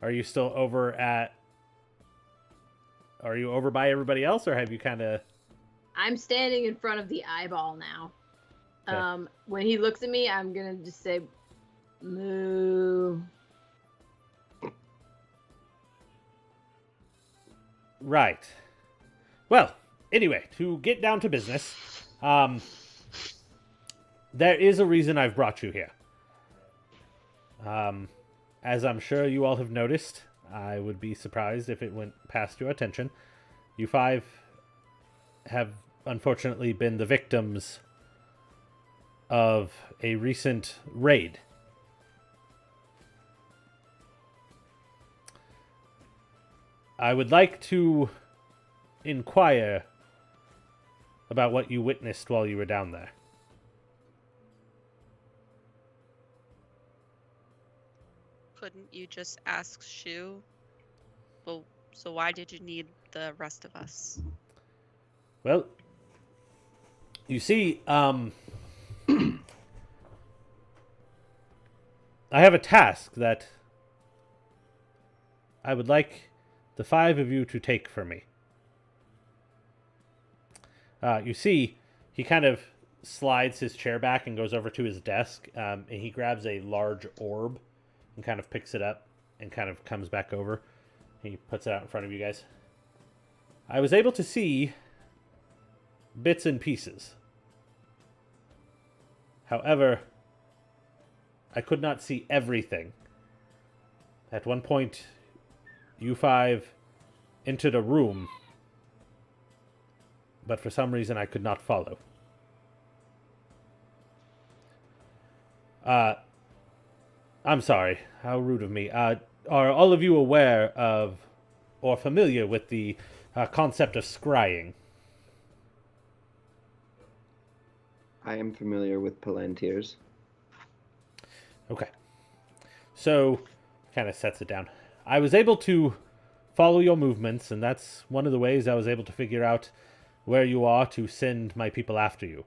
Are you still over by everybody else, or have you kind of... I'm standing in front of the eyeball now. Okay. When he looks at me, I'm gonna just say, moo. Right. Well, anyway, to get down to business, there is a reason I've brought you here. As I'm sure you all have noticed, I would be surprised if it went past your attention. You five have unfortunately been the victims of a recent raid. I would like to inquire about what you witnessed while you were down there. Couldn't you just ask Shu? Well, so why did you need the rest of us? Well, you see, I have a task that I would like the five of you to take for me. You see, he kind of slides his chair back and goes over to his desk, and he grabs a large orb and kind of picks it up and kind of comes back over. He puts it out in front of you guys. I was able to see bits and pieces. However, I could not see everything. At one point, you five entered a room, but for some reason I could not follow. I'm sorry. How rude of me. Are all of you aware of or familiar with the concept of scrying? I am familiar with Palantirs. Okay. So, kind of sets it down. I was able to follow your movements, and that's one of the ways I was able to figure out where you are to send my people after you.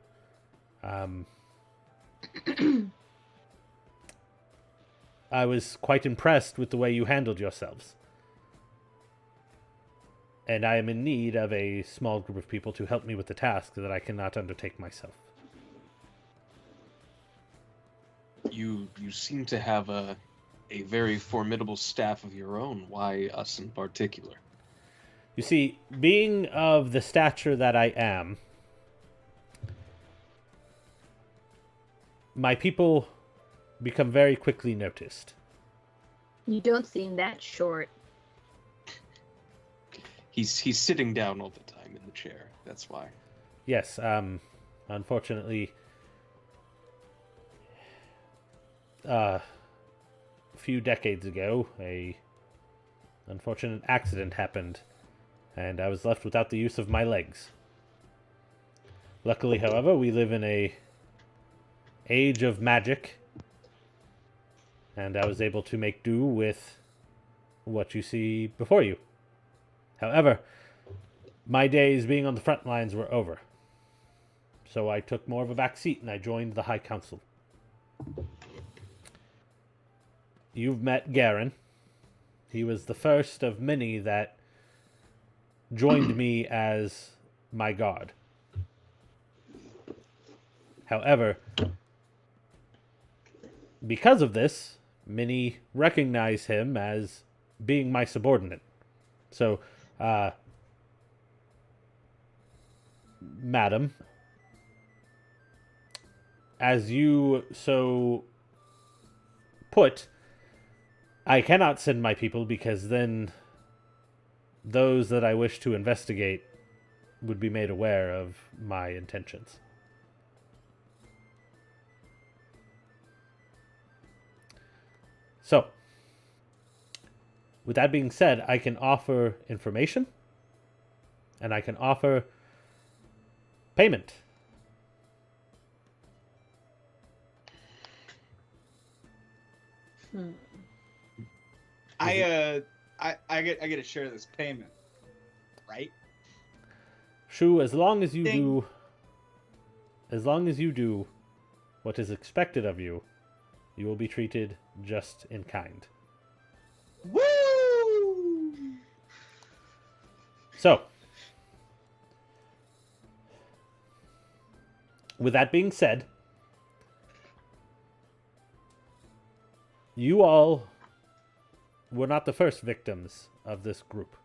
I was quite impressed with the way you handled yourselves. And I am in need of a small group of people to help me with the task that I cannot undertake myself. You seem to have a very formidable staff of your own. Why us in particular? You see, being of the stature that I am, my people become very quickly noticed. You don't seem that short. He's sitting down all the time in the chair. That's why. Yes, unfortunately, a few decades ago, a unfortunate accident happened, and I was left without the use of my legs. Luckily, however, we live in a age of magic, and I was able to make do with what you see before you. However, my days being on the front lines were over. So I took more of a back seat and I joined the High Council. You've met Garen. He was the first of many that joined me as my guard. However, because of this, many recognize him as being my subordinate. So, Madam, as you so put, I cannot send my people because then those that I wish to investigate would be made aware of my intentions. So, with that being said, I can offer information and I can offer payment. I get a share of this payment, right? Shu, as long as you Ding. do what is expected of you, you will be treated just in kind. Woo! So, with that being said, you all were not the first victims of this group.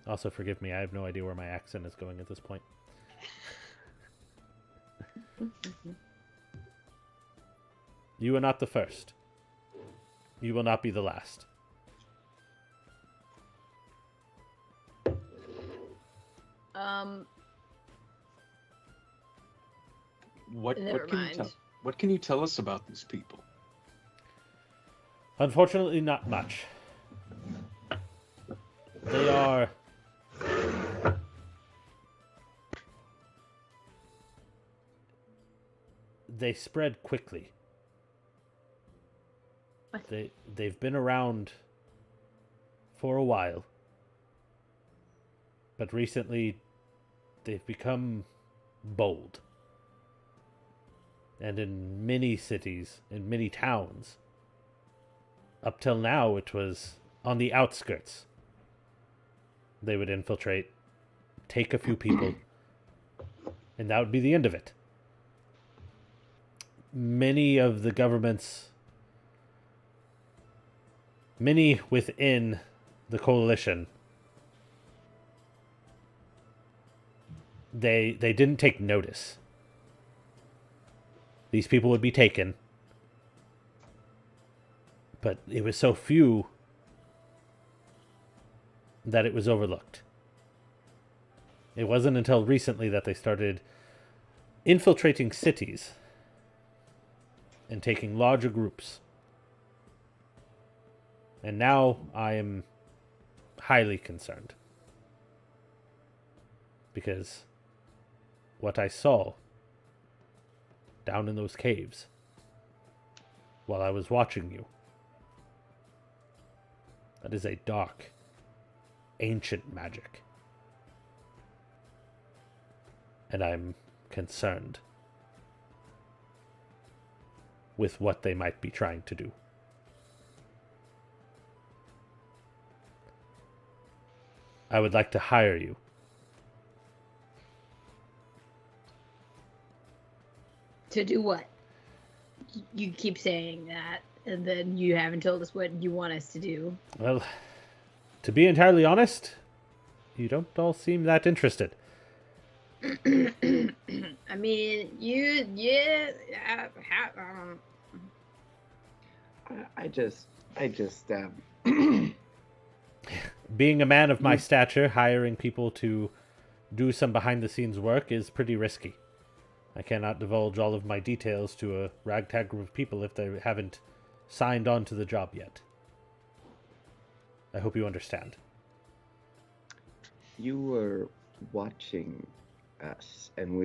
Also, forgive me, I have no idea where my accent is going at this point. You are not the first. You will not be the last. Never mind. What can you tell us about these people? Unfortunately, not much. They spread quickly. What? They've been around for a while. But recently, they've become bold. And in many cities, in many towns, up till now, it was on the outskirts. They would infiltrate, take a few people, and that would be the end of it. Many of the governments, many within the coalition, they didn't take notice. These people would be taken, but it was so few that it was overlooked. It wasn't until recently that they started infiltrating cities and taking larger groups. And now I am highly concerned. Because what I saw down in those caves while I was watching you, that is a dark, ancient magic. And I'm concerned with what they might be trying to do. I would like to hire you. To do what? You keep saying that, and then you haven't told us what you want us to do. Well, to be entirely honest, you don't all seem that interested. I mean, yeah. I just Being a man of my stature, hiring people to do some behind-the-scenes work is pretty risky. I cannot divulge all of my details to a ragtag group of people if they haven't signed on to the job yet. I hope you understand. You were watching us, and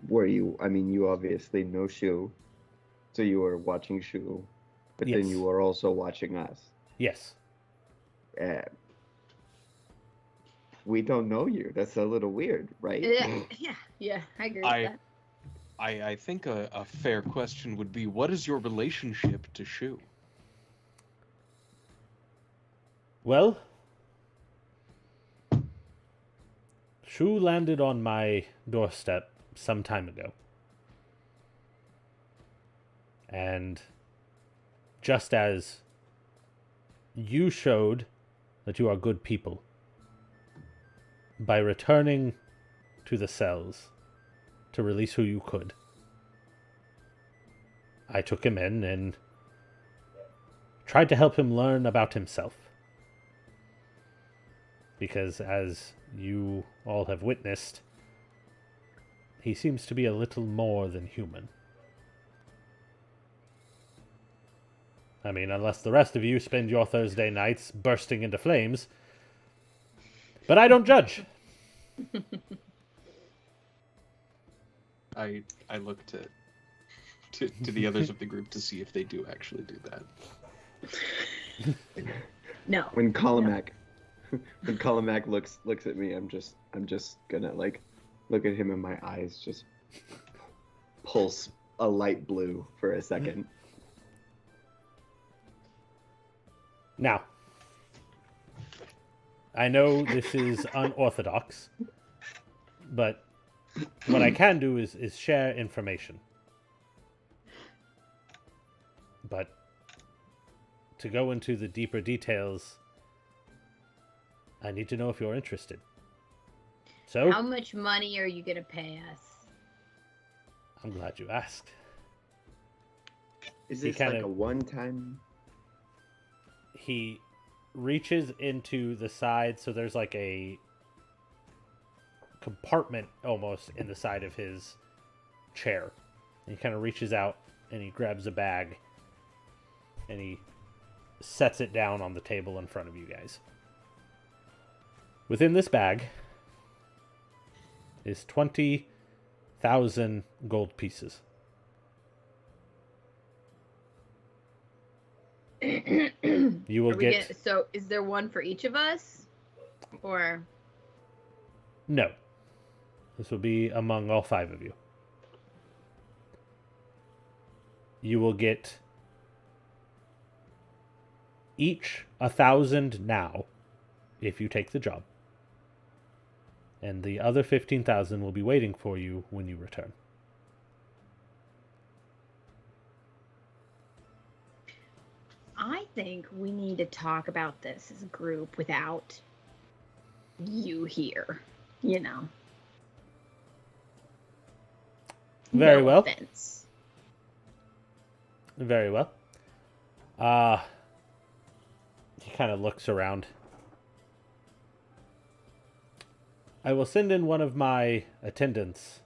were you? I mean, you obviously know Shu, so you were watching Shu, but then Yes. you were also watching us. Yes. We don't know you. That's a little weird, right? Yeah, I agree with that. I think a fair question would be, what is your relationship to Shu? Well, Shu landed on my doorstep some time ago. And just as you showed that you are good people by returning to the cells to release who you could, I took him in and tried to help him learn about himself. Because as you all have witnessed, he seems to be a little more than human. I mean, unless the rest of you spend your Thursday nights bursting into flames. But I don't judge. I look to the others of the group to see if they do actually do that. No. When Kalamak looks at me, I'm just gonna like look at him, and my eyes just pulse a light blue for a second. Now, I know this is unorthodox, but what I can do is share information. But to go into the deeper details, I need to know if you're interested. So, How much money are you gonna pay us? I'm glad you asked. Is He this like kinda- a one-time? He reaches into the side, so there's like a compartment almost in the side of his chair. And he kind of reaches out and he grabs a bag and he sets it down on the table in front of you guys. Within this bag is 20,000 gold pieces. You will get... So, is there one for each of us, or? No. This will be among all 5 of you. You will get each 1,000 now if you take the job. And the other 15,000 will be waiting for you when you return. I think we need to talk about this as a group without you here. You know. Very No well. offense. Very well. He kind of looks around. I will send in one of my attendants.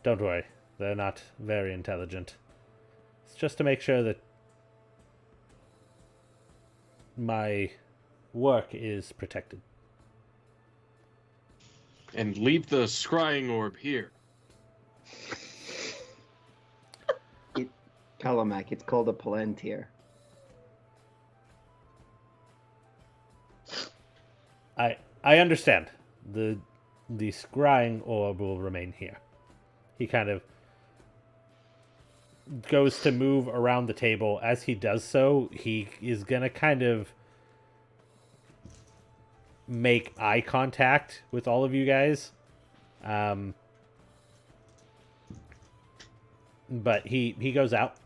Don't worry, they're not very intelligent. It's just to make sure that my work is protected. And leave the scrying orb here. Kalamak, it's called a palantir. I understand. The scrying orb will remain here. He kind of goes to move around the table. As he does so, he is gonna kind of make eye contact with all of you guys. But he goes out,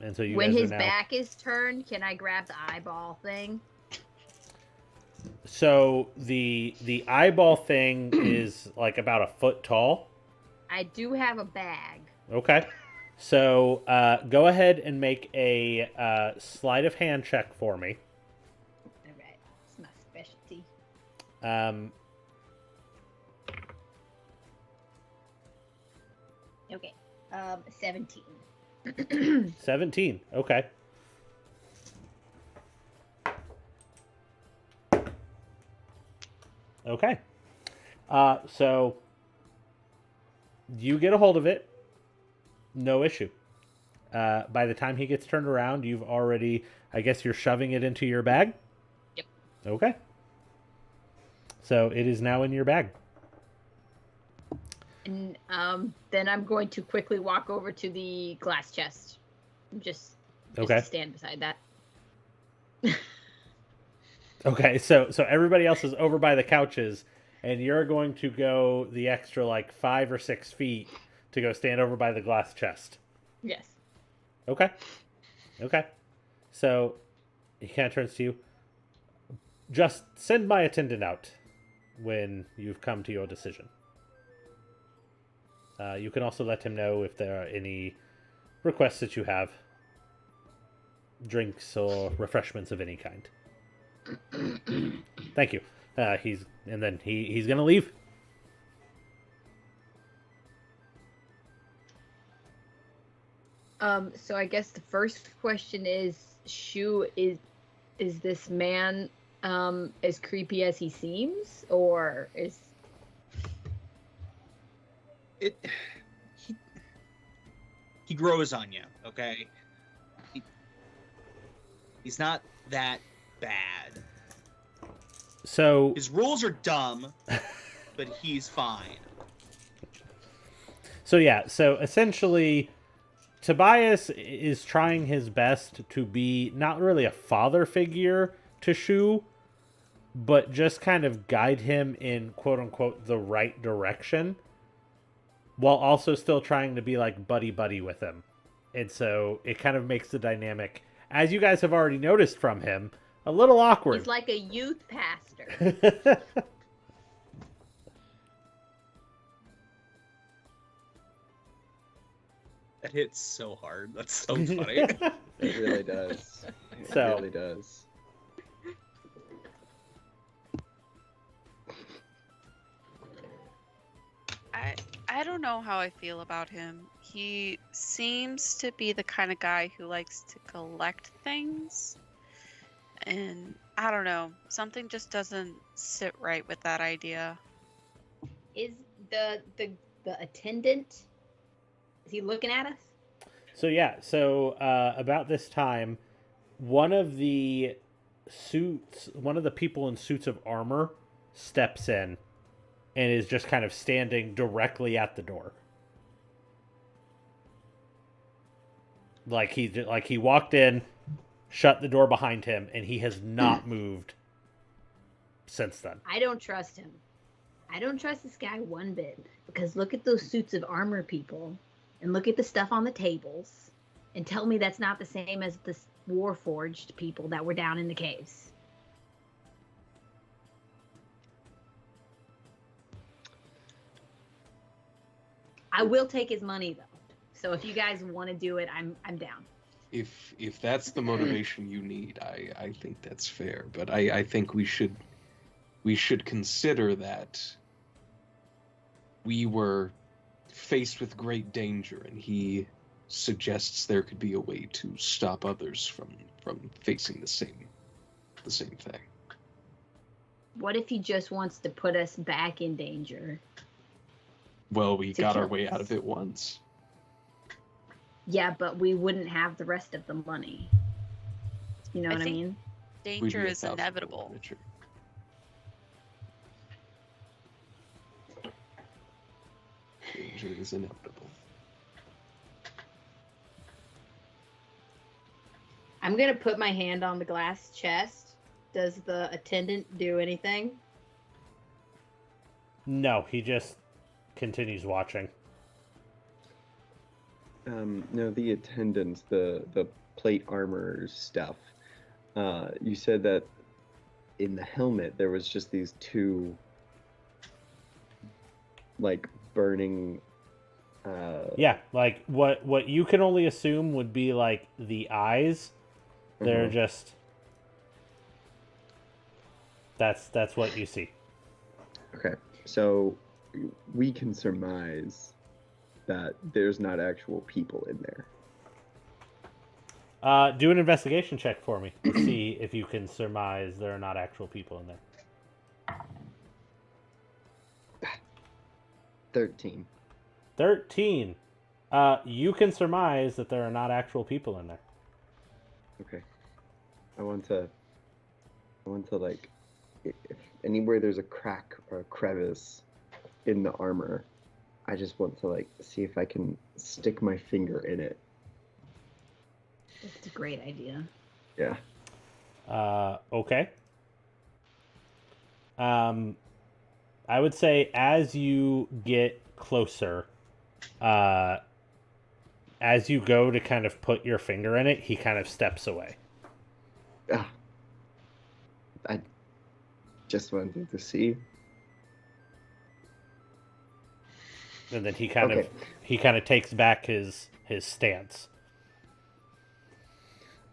and so you When guys his are now... back is turned, can I grab the eyeball thing? So the eyeball thing is like about a foot tall. I do have a bag. Okay. So go ahead and make a sleight of hand check for me. All right, it's my specialty. Um, Okay, 17. 17. Okay. Okay. So you get a hold of it. No issue. By the time he gets turned around, you've already, I guess you're shoving it into your bag? Yep. Okay. So it is now in your bag. And then I'm going to quickly walk over to the glass chest. Just Okay. stand beside that. Okay, so everybody else is over by the couches, and you're going to go the extra like 5 or 6 feet to go stand over by the glass chest. Yes. Okay. Okay. So he kind of turns to you. Just send my attendant out when you've come to your decision. You can also let him know if there are any requests that you have. Drinks or refreshments of any kind. Thank you. He's gonna leave. So I guess the first question is, Shu, is this man as creepy as he seems, or is It. He grows on you, okay? He's not that bad. So His rules are dumb, but he's fine. So yeah, so essentially Tobias is trying his best to be not really a father figure to Shu, but just kind of guide him in quote unquote the right direction, while also still trying to be like buddy buddy with him. And so it kind of makes the dynamic, as you guys have already noticed from him, a little awkward. he's like a youth pastor? That hits so hard. That's so funny. It really does. It So- really does. I don't know how I feel about him. He seems to be the kind of guy who likes to collect things. And I don't know, something just doesn't sit right with that idea. Is the attendant? Is he looking at us? So yeah, so about this time, one of the people in suits of armor steps in and is just kind of standing directly at the door. Like he walked in, shut the door behind him, and he has not moved since then. I don't trust him. I don't trust this guy one bit, because look at those suits of armor people, and look at the stuff on the tables, and tell me that's not the same as the Warforged people that were down in the caves. I will take his money though. So if you guys want to do it, I'm down. If that's the motivation you need, I think that's fair. But I think we should consider that we were faced with great danger, and he suggests there could be a way to stop others from facing the same thing. What if he just wants to put us back in danger? Well, we To got our kill way us. out of it once. Yeah, but we wouldn't have the rest of the money. You know I what I think- mean? We'd Danger be is 1,000 inevitable. richer. Danger is inevitable. I'm gonna put my hand on the glass chest. Does the attendant do anything? No, he just continues watching. No, the attendants, the plate armor stuff. You said that in the helmet there was just these two like burning Yeah, like what you can only assume would be like the eyes. They're uh-huh. just that's what you see. Okay, so we can surmise that there's not actual people in there. Do an investigation check for me. Let's see if you can surmise there are not actual people in there. 13. 13. You can surmise that there are not actual people in there. Okay. I want to like, if anywhere there's a crack or a crevice in the armor, I just want to like see if I can stick my finger in it. That's a great idea. Yeah. Okay. I would say as you get closer, as you go to kind of put your finger in it, he kind of steps away. Ah. I just wanted to see. And then he kind of takes back his stance.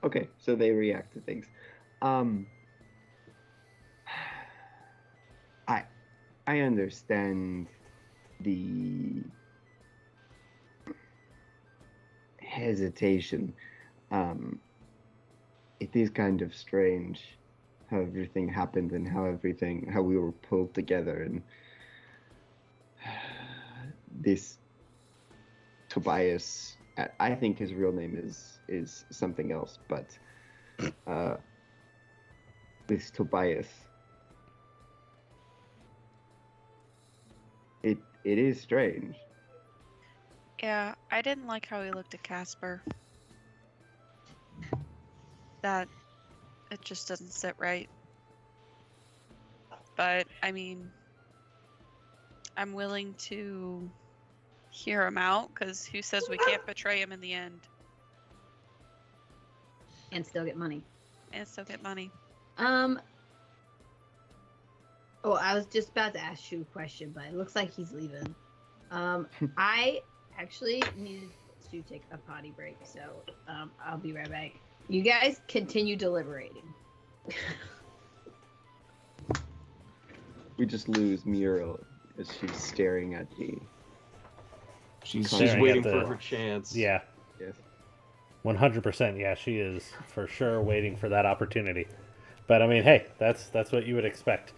Okay, so they react to things. I understand the hesitation. It is kind of strange how everything happened and how we were pulled together, and this Tobias, I think his real name is something else, but this Tobias, it is strange. Yeah, I didn't like how he looked at Casper. That it just doesn't sit right. But I mean, I'm willing to hear him out, because who says we can't betray him in the end And still get money. and still get money? Oh, I was just about to ask you a question, but it looks like he's leaving. I actually needed to take a potty break, so I'll be right back. You guys continue deliberating. We just lose Muriel as she's staring at the. She's Staring waiting at the- for her chance. Yeah, Yes. 100%. Yeah, she is for sure waiting for that opportunity. But I mean, hey, that's what you would expect.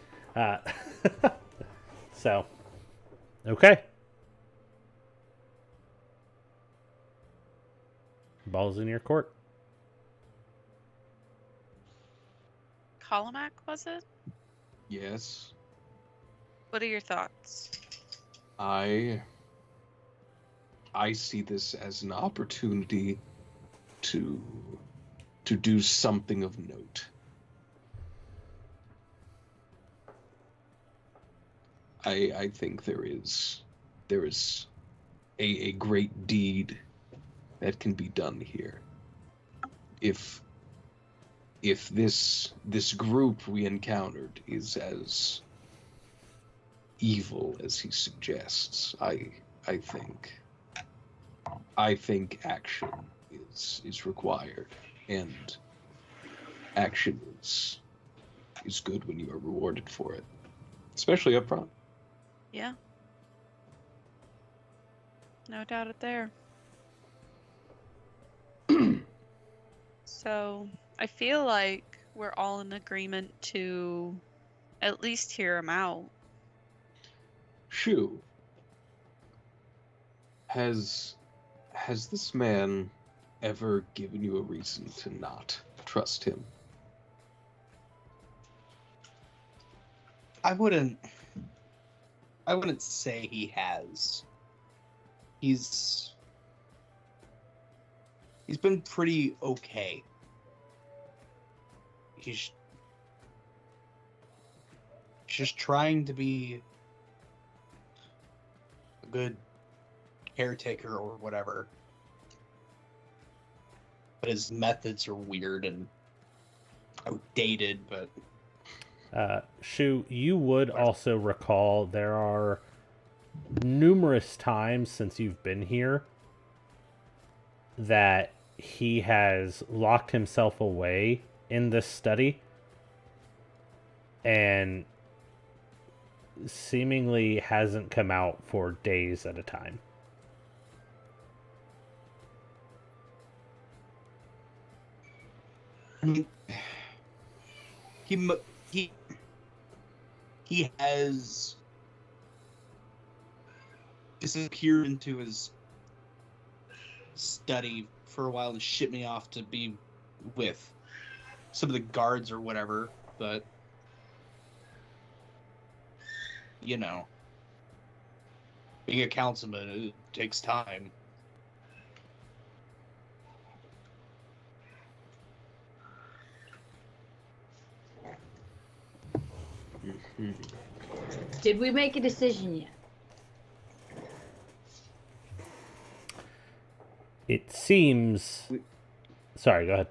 So, okay. Ball's in your court. Colomac, was it? Yes. What are your thoughts? I see this as an opportunity to do something of note. I think there is a great deed that can be done here. If this group we encountered is as evil as he suggests, I think action is required, and action is good when you are rewarded for it, especially up front. Yeah. No doubt it there. So, I feel like we're all in agreement to at least hear him out. Shu, has this man ever given you a reason to not trust him? I wouldn't say he has. He's been pretty okay. He's just trying to be a good caretaker or whatever. But his methods are weird and outdated, but Shu, you would also recall there are numerous times since you've been here that he has locked himself away in this study and seemingly hasn't come out for days at a time. I mean, he has disappeared into his study for a while and shipped me off to be with some of the guards or whatever, but you know, being a councilman, it takes time. Did we make a decision yet? It seems... Sorry, go ahead.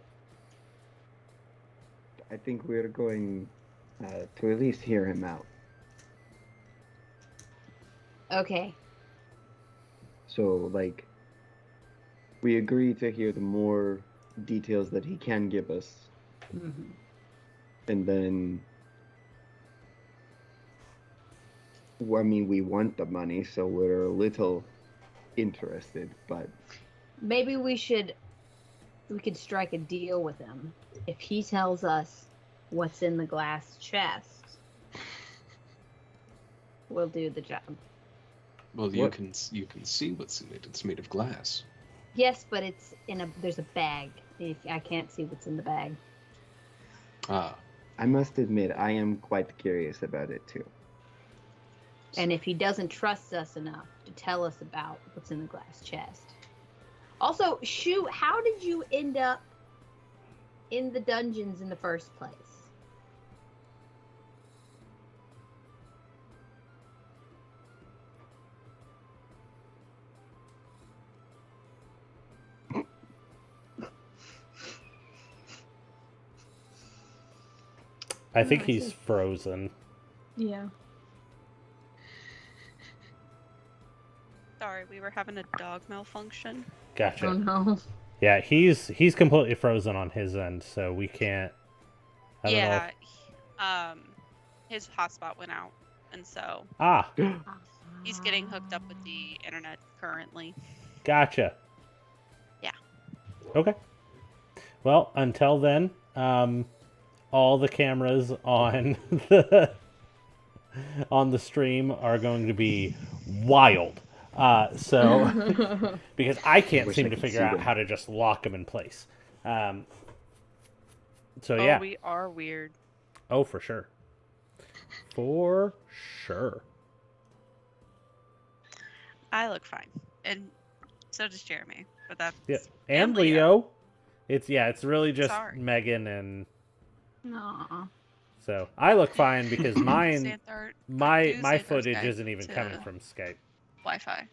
I think we're going to at least hear him out. Okay. So, like, we agree to hear the more details that he can give us. Mm-hmm. And then, well, I mean, we want the money, so we're a little interested, but... Maybe we could strike a deal with him. If he tells us what's in the glass chest, we'll do the job. Well, you can see what's in it. It's made of glass. Yes, but it's there's a bag. I can't see what's in the bag. Ah. I must admit, I am quite curious about it too. And if he doesn't trust us enough to tell us about what's in the glass chest. Also, Shu, how did you end up in the dungeons in the first place? I think he's frozen. Yeah. Sorry, we were having a dog malfunction. Gotcha. Oh no. Yeah, he's completely frozen on his end, so we can't. I don't know if- His hotspot went out, and so Ah, he's getting hooked up with the internet currently. gotcha. Yeah. Okay. Well, until then, all the cameras on the stream are going to be wild. So because I can't Wish seem I to could figure see out them. how to just lock them in place. So Oh, yeah. we are weird. Oh, for sure. For sure. I look fine, and so does Jeremy. But that's Yeah. And Leo. It's really just Sorry. Megan, and Aw. so I look fine because mine Xanthar- my use my Xanthar's footage Skype isn't even to coming from Skype. Wi-Fi.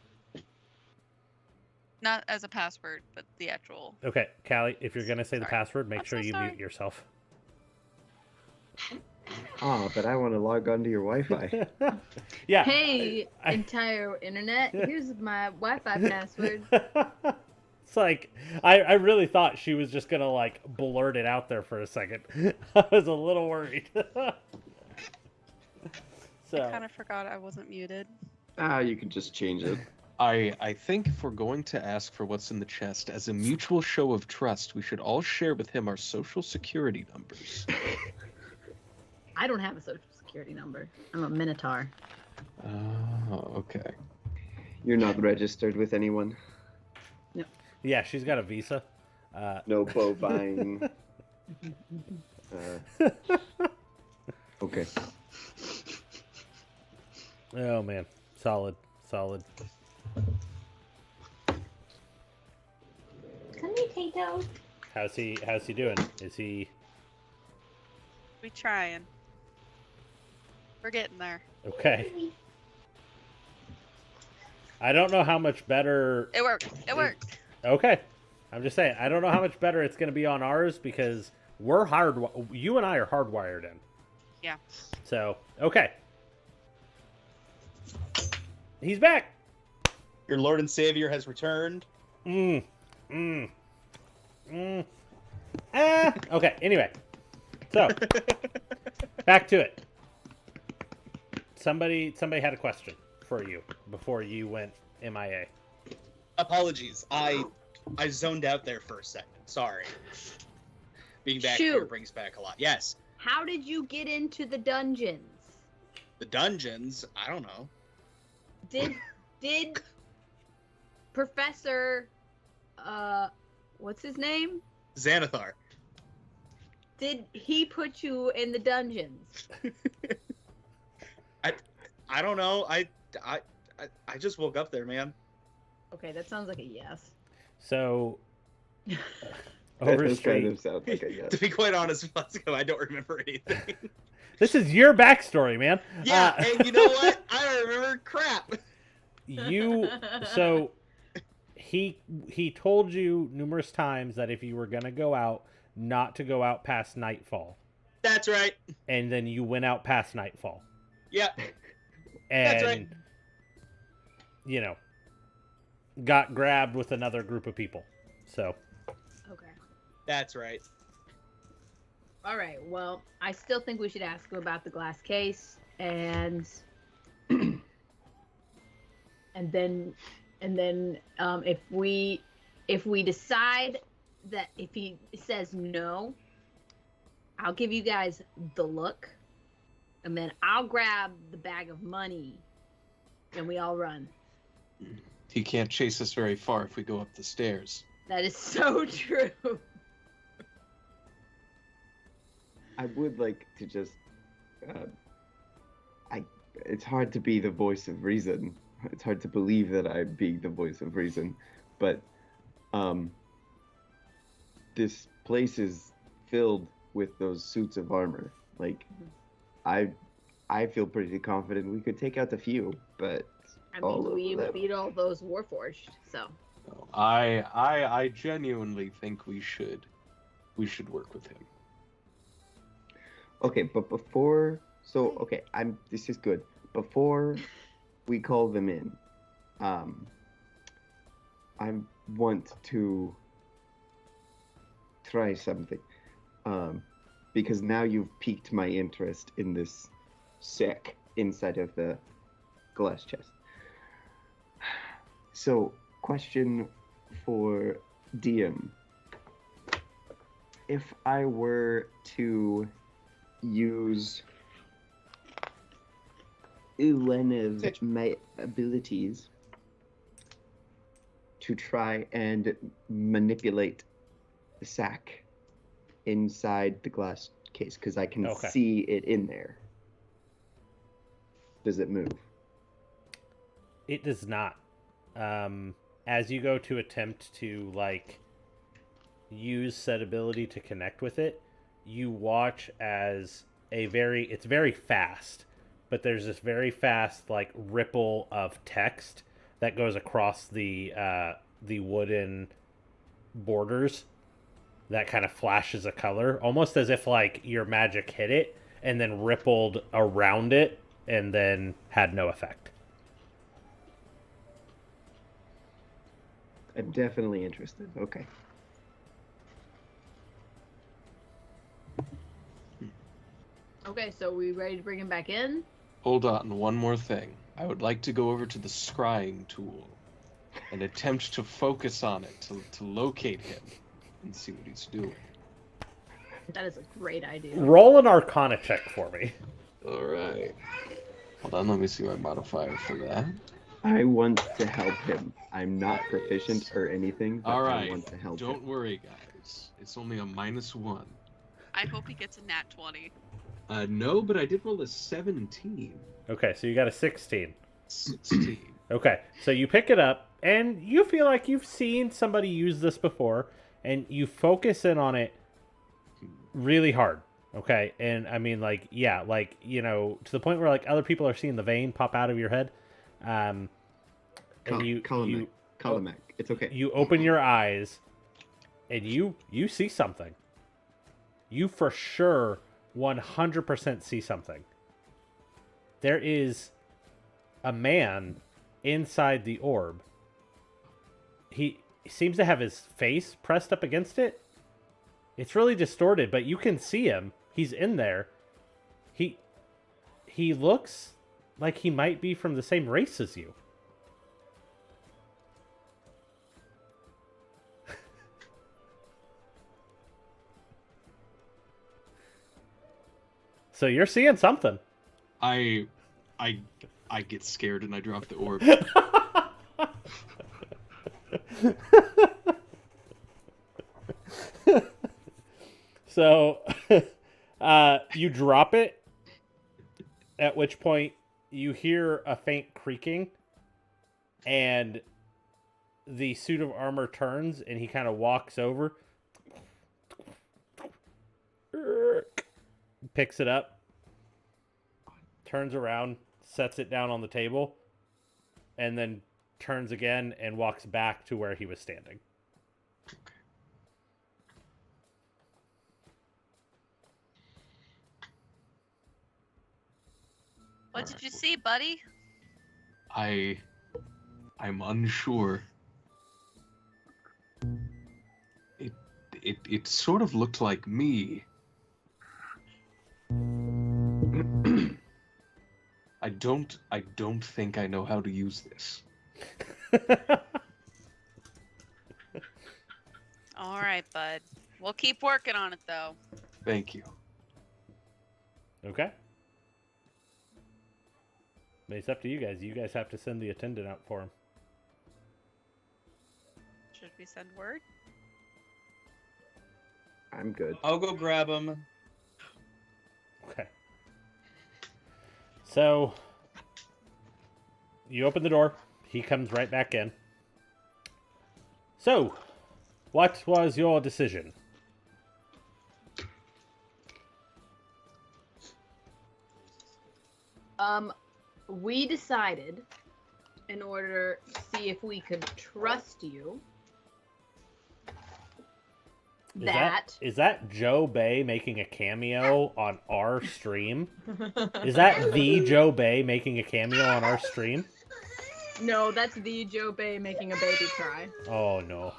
Not as a password, but the actual. Okay, Callie, if you're gonna say the Sorry. password, make I'm sure so you sorry. mute yourself. Oh, but I want to log on to your Wi-Fi. Yeah. Hey, I- entire internet. Here's my Wi-Fi password. It's like I really thought she was just gonna like blurt it out there for a second. I was a little worried. I So kind of forgot I wasn't muted. You could just change it. I think if we're going to ask for what's in the chest, as a mutual show of trust, we should all share with him our social security numbers. I don't have a social security number. I'm a Minotaur. Oh, okay. You're not registered with anyone. yeah, she's got a visa. No bovine. Okay. Oh man, solid. Potato. How's he doing? Is he We trying. We're getting there. okay? I don't know how much better. It worked. It worked. Okay, I'm just saying I don't know how much better it's going to be on ours because we're you and I are hardwired in. Yeah. So, okay. He's back. Your Lord and Savior has returned. Okay, anyway. So, back to it. Somebody had a question for you before you went MIA. Apologies. I zoned out there for a second. Sorry. Being back here Shoot. brings back a lot. Yes. How did you get into the dungeons? The dungeons, I don't know. Did Professor what's his name? Xanathar. Did he put you in the dungeons? I don't know. I just woke up there, man. Okay, that sounds like a yes. So, That over does kind street. of sound like a yes. To be quite honest, months ago, I don't remember anything. This is your backstory, man. Yeah, and you know what? I don't remember crap. So he told you numerous times that if you were gonna go out, not to go out past nightfall, That's right. and then you went out past nightfall, Yeah. and That's right. you know, got grabbed with another group of people. So Okay. That's right. All right. Well, I still think we should ask him about the glass case, and then if we decide that if he says no, I'll give you guys the look, and then I'll grab the bag of money, and we all run. He can't chase us very far if we go up the stairs. That is so true. I would like to just. It's hard to be the voice of reason. It's hard to believe that I'm being the voice of reason, but this place is filled with those suits of armor. Like, I feel pretty confident we could take out a few, but I all mean, of we them. beat all those Warforged, so. I genuinely think we should work with him. Okay, but before, so okay, this is good. Before we call them in, I want to try something, because now you've piqued my interest in this sack inside of the glass chest. So, question for DM: if I were to use Elena's abilities to try and manipulate the sack inside the glass case, because I can Okay. see it in there. Does it move? it does not. As you go to attempt to use said ability to connect with it, you watch as it's very fast, but there's this very fast ripple of text that goes across the wooden borders that kind of flashes a color, almost as if your magic hit it and then rippled around it and then had no effect. I'm definitely interested. Okay. Okay, so we ready to bring him back in? Hold on, one more thing. I would like to go over to the scrying tool and attempt to focus on it to locate him and see what he's doing. That is a great idea. Roll an Arcana check for me. All right. Hold on, let me see my modifier for that. I want to help him. I'm not proficient or anything, but All I right. want to help Don't him. worry, guys. It's only a -1. I hope he gets a nat 20. No, but I did roll a 17. Okay, so you got a 16. 16. Okay, so you pick it up, and you feel like you've seen somebody use this before, and you focus in on it really hard. Okay, and I mean, to the point where other people are seeing the vein pop out of your head. And Call him back. It's okay. you open your eyes, and you see something. You for sure 100% see something. There is a man inside the orb. He seems to have his face pressed up against it. It's really distorted, but you can see him. He's in there. He looks like he might be from the same race as you. So you're seeing something. I get scared and I drop the orb. So you drop it, at which point you hear a faint creaking, and the suit of armor turns, and he kind of walks over, picks it up, turns around, sets it down on the table, and then turns again and walks back to where he was standing. What did you see, buddy? I'm unsure. It sort of looked like me. I don't think I know how to use this. All right, bud. We'll keep working on it, though. Thank you. Okay. But it's up to you guys. You guys have to send the attendant out for him. Should we send word? I'm good. I'll go grab him. Okay. So, you open the door. He comes right back in. So, what was your decision? We decided, in order to see if we could trust you, Is that Joe Bay making a cameo on our stream? Is that the Joe Bay making a cameo on our stream? No, that's the Joe Bay making a baby cry. Oh, no.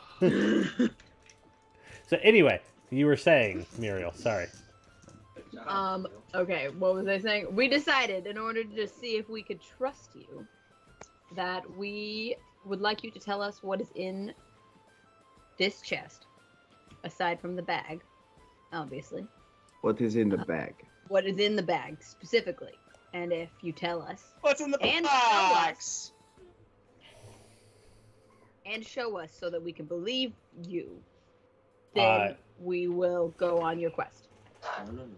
So, anyway, you were saying, Muriel, sorry. Okay, what was I saying? We decided, in order to see if we could trust you, that we would like you to tell us what is in this chest, aside from the bag, obviously. What is in the bag? What is in the bag, specifically. And if you tell us, What's in the And box? and show us so that we can believe you, then we will go on your quest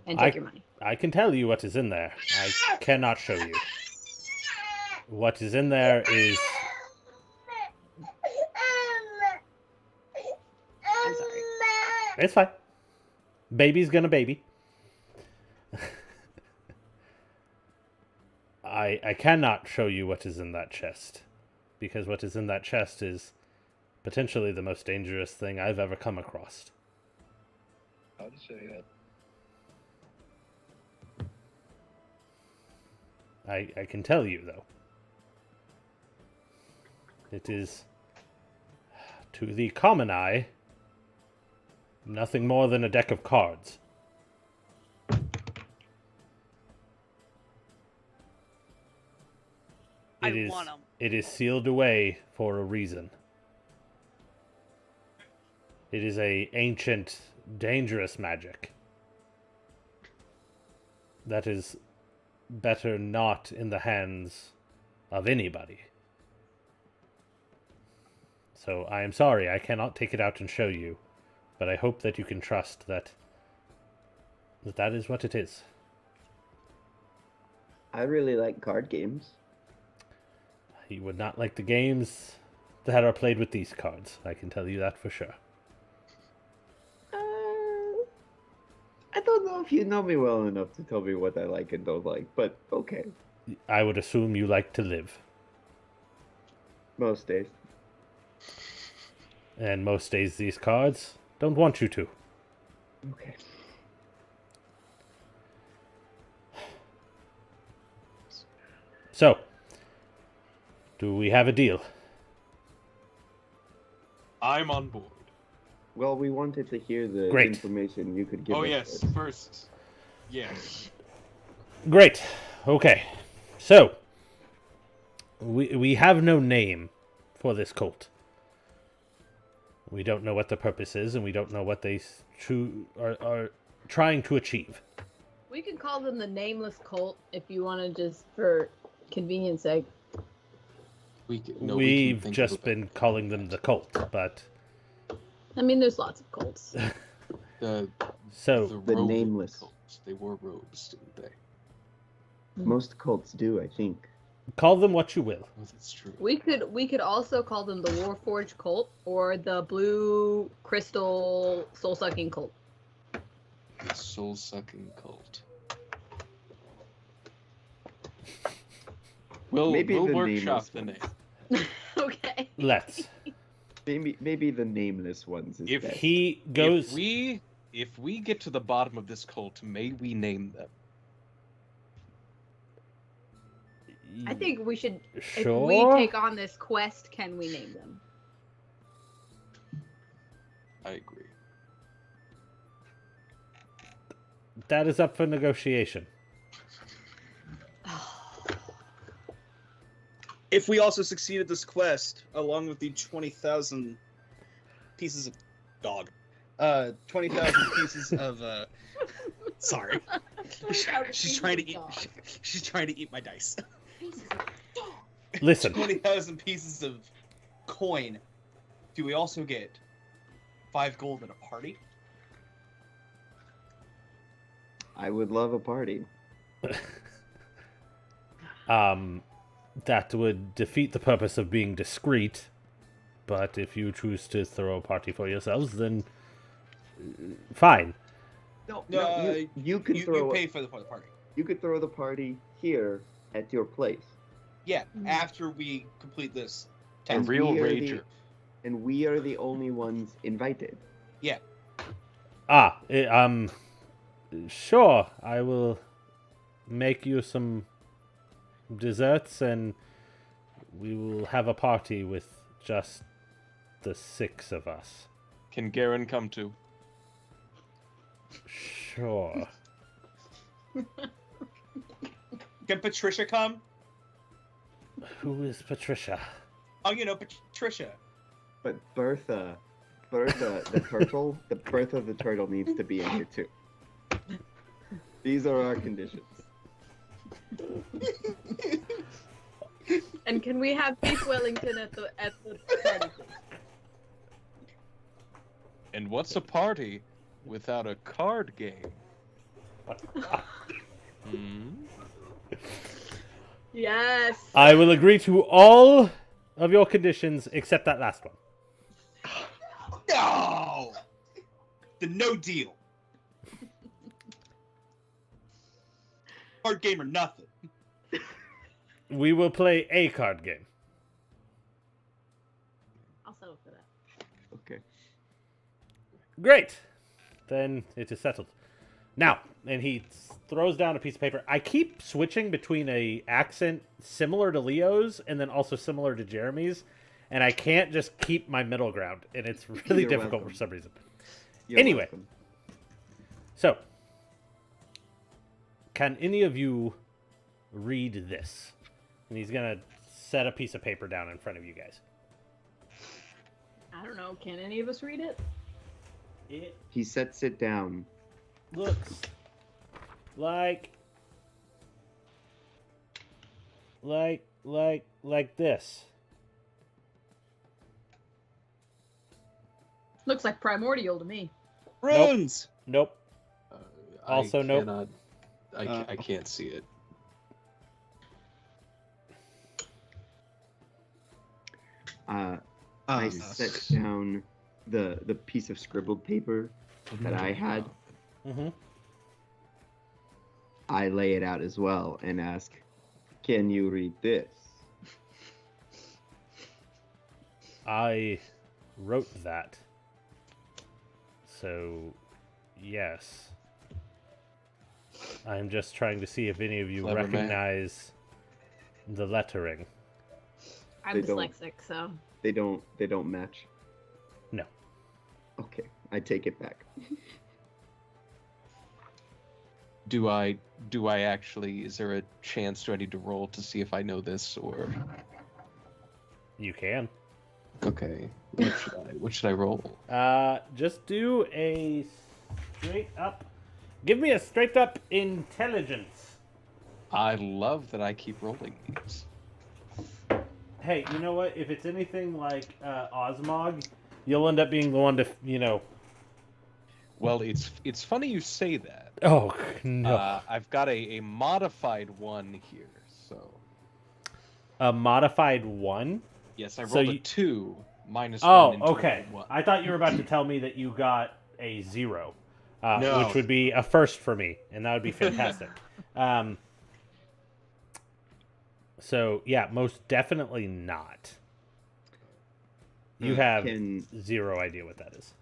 and take your money. I can tell you what is in there. I cannot show you. What is in there is... I'm sorry. It's fine. Baby's gonna baby. I cannot show you what is in that chest. Because what is in that chest is potentially the most dangerous thing I've ever come across. How to say it? I can tell you, though. It is, to the common eye, nothing more than a deck of cards. I want 'em. It is sealed away for a reason. It is a ancient, dangerous magic. That is better not in the hands of anybody. So I am sorry, I cannot take it out and show you, but I hope that you can trust that that is what it is. I really like card games. You would not like the games that are played with these cards. I can tell you that for sure. I don't know if you know me well enough to tell me what I like and don't like, but okay. I would assume you like to live. Most days. And most days these cards don't want you to. Okay. Do we have a deal? I'm on board. Well, we wanted to hear the Great. information you could give Oh us. yes, first. Yes. Great. Okay. So, we have no name for this cult. We don't know what the purpose is, and we don't know what they are trying to achieve. We could call them the Nameless Cult if you want to, just for convenience sake. We've just been calling them the cult, but I mean, there's lots of cults. The The robe nameless. cults. They wore robes, didn't they? Most cults do, I think. call them what you will. Oh, that's true. We could also call them the Warforged Cult or the Blue Crystal Soul Sucking Cult. The soul-sucking cult. Maybe We'll the workshop nameless the ones. name. Okay. Let's. Maybe the nameless ones is If best. He goes. If we get to the bottom of this cult, may we name them? I think we should. Sure. If we take on this quest, can we name them? I agree. That is up for negotiation. If we also succeed at this quest, along with the 20,000 pieces of 20,000 pieces of sorry, she's trying to eat. She's trying to eat my dice. Listen. 20,000 pieces of coin. Do we also get 5 gold at a party? I would love a party. That would defeat the purpose of being discreet. But if you choose to throw a party for yourselves, then fine. No, No, you could You throw. pay for the party. You could throw the party here at your place. Yeah, after we complete this A And task. real we are rager. And we are the only ones invited. Sure. I will make you some desserts, and we will have a party with just the 6 of us. Can Garen come too? Sure. Can Patricia come? Who is Patricia? Oh, you know, Patricia. But Bertha the turtle, Bertha the turtle needs to be in here too. These are our conditions. And can we have Beef Wellington at the party? And what's a party without a card game? Hmm? Yes. I will agree to all of your conditions except that last one. No! The no deal. Card game or nothing. We will play a card game. I'll settle for that. Okay. Great. Then it is settled. Now, and he throws down a piece of paper. I keep switching between a accent similar to Leo's and then also similar to Jeremy's, and I can't just keep my middle ground, and it's really You're difficult welcome. for some reason. You're Anyway. welcome. So, can any of you read this? And he's going to set a piece of paper down in front of you guys. I don't know. Can any of us read it? It He sets it down. looks like this. Looks like primordial to me. Runes! Nope. Also, I nope. cannot, I can't see it. I set down the piece of scribbled paper that I had. Mm-hmm. I lay it out as well and ask, "Can you read this?" I wrote that. So, yes. I'm just trying to see if any of you Clever man. recognize the lettering. I'm They don't- dyslexic, so They don't match. No. Okay, I take it back. Do I actually? Is there a chance? Do I need to roll to see if I know this or? You can. Okay. What should I roll? Just do a straight up. Give me a straight up intelligence. I love that I keep rolling these. Hey, you know what? If it's anything like Osmog, you'll end up being the one to, Well, it's funny you say that. Oh, no. I've got a modified one here, so. A modified 1? Yes, I So rolled a you- 2 minus Oh, 1 into okay. a 1. I thought you were about to tell me that you got a 0, No. which would be a first for me, and that would be fantastic. So, yeah, most definitely not. You have Can 0 idea what that is.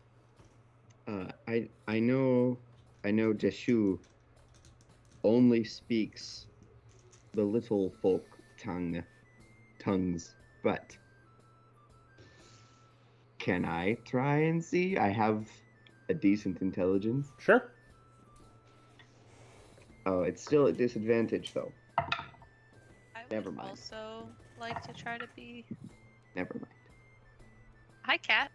I know Jeshu only speaks the little folk tongues, but can I try and see? I have a decent intelligence. Sure. Oh, it's still at disadvantage though. I would Never mind. also like to try to be. Never mind. Hi, cat.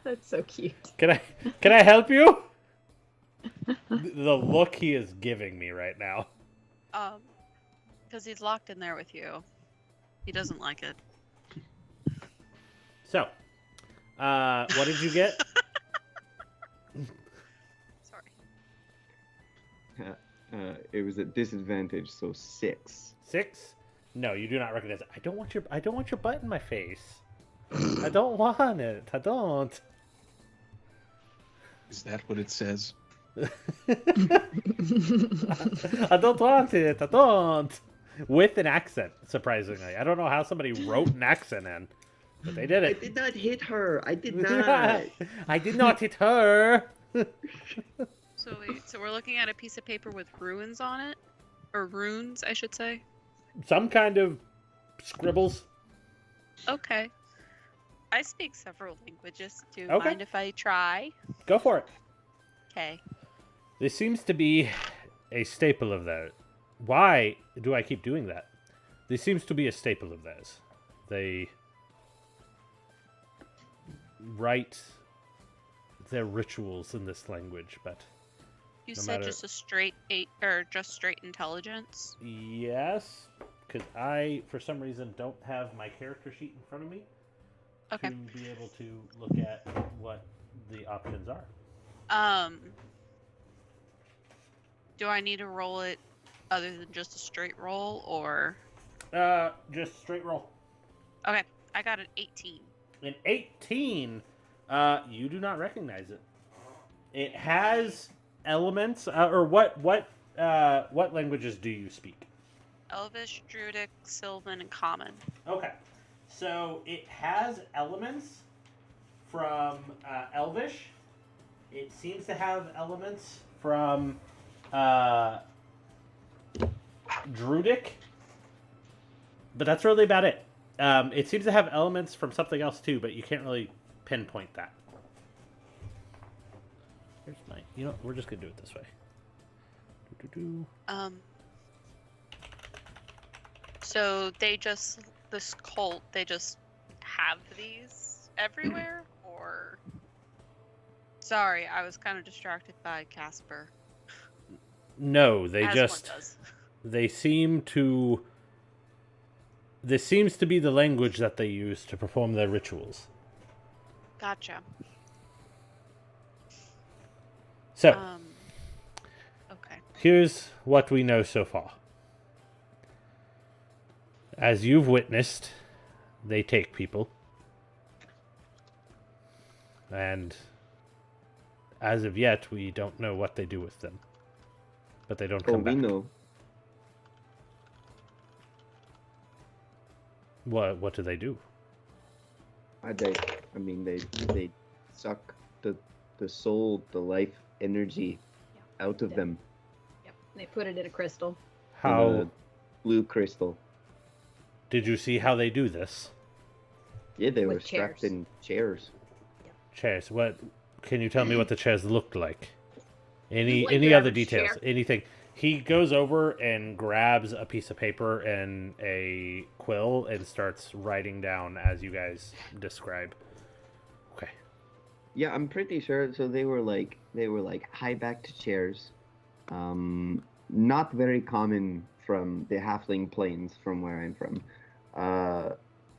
that's so cute. Can I help you? The look he is giving me right now. Because he's locked in there with you. He doesn't like it. So, what did you get? Sorry. It was at disadvantage, so 6. 6? No, you do not recognize it. I don't want your butt in my face. I don't want it. I don't. Is that what it says? I don't want it. I don't. With an accent, surprisingly. I don't know how somebody wrote an accent in, but they did I it. did not hit her. I did not. I did not hit her. So wait, so we're looking at a piece of paper with ruins on it? Or runes, I should say. Some kind of scribbles. Okay. I speak several languages. Do you Okay. mind if I try? Go for it. Okay. This seems to be a staple of theirs. Why do I keep doing that? This seems to be a staple of theirs. They write their rituals in this language, but You No said matter- just a straight 8 or just straight intelligence? yes, because I, for some reason, don't have my character sheet in front of me Okay. to be able to look at what the options are. Do I need to roll it other than just a straight roll, or Just straight roll. okay? I got an 18. An 18, you do not recognize it. It has elements, or what languages do you speak? Elvish, Druidic, Sylvan, and Common. Okay, so it has elements from Elvish. It seems to have elements from Druidic, but that's really about it. It seems to have elements from something else too, but you can't really pinpoint that. Here's my. You know, we're just gonna do it this way. So this cult, they just have these everywhere, or? Sorry, I was kind of distracted by Casper. No, they as just. one does. They seem to. This seems to be the language that they use to perform their rituals. Gotcha. So, Okay. here's what we know so far. As you've witnessed, they take people. And as of yet, we don't know what they do with them. But they don't Oh, come we back. know. What do they do? They suck the soul, the life energy out of Yeah. them. Yep. They put it in a crystal. In How a blue crystal. Did you see how they do this? Yeah, they were With strapped chairs. in chairs. Chairs. What? Can you tell me what the chairs looked like? Just Any like any your other average details? chair. Anything? He goes over and grabs a piece of paper and a quill and starts writing down as you guys describe. Okay. Yeah, I'm pretty sure. So they were like high-backed chairs, not very common from the halfling plains from where I'm from.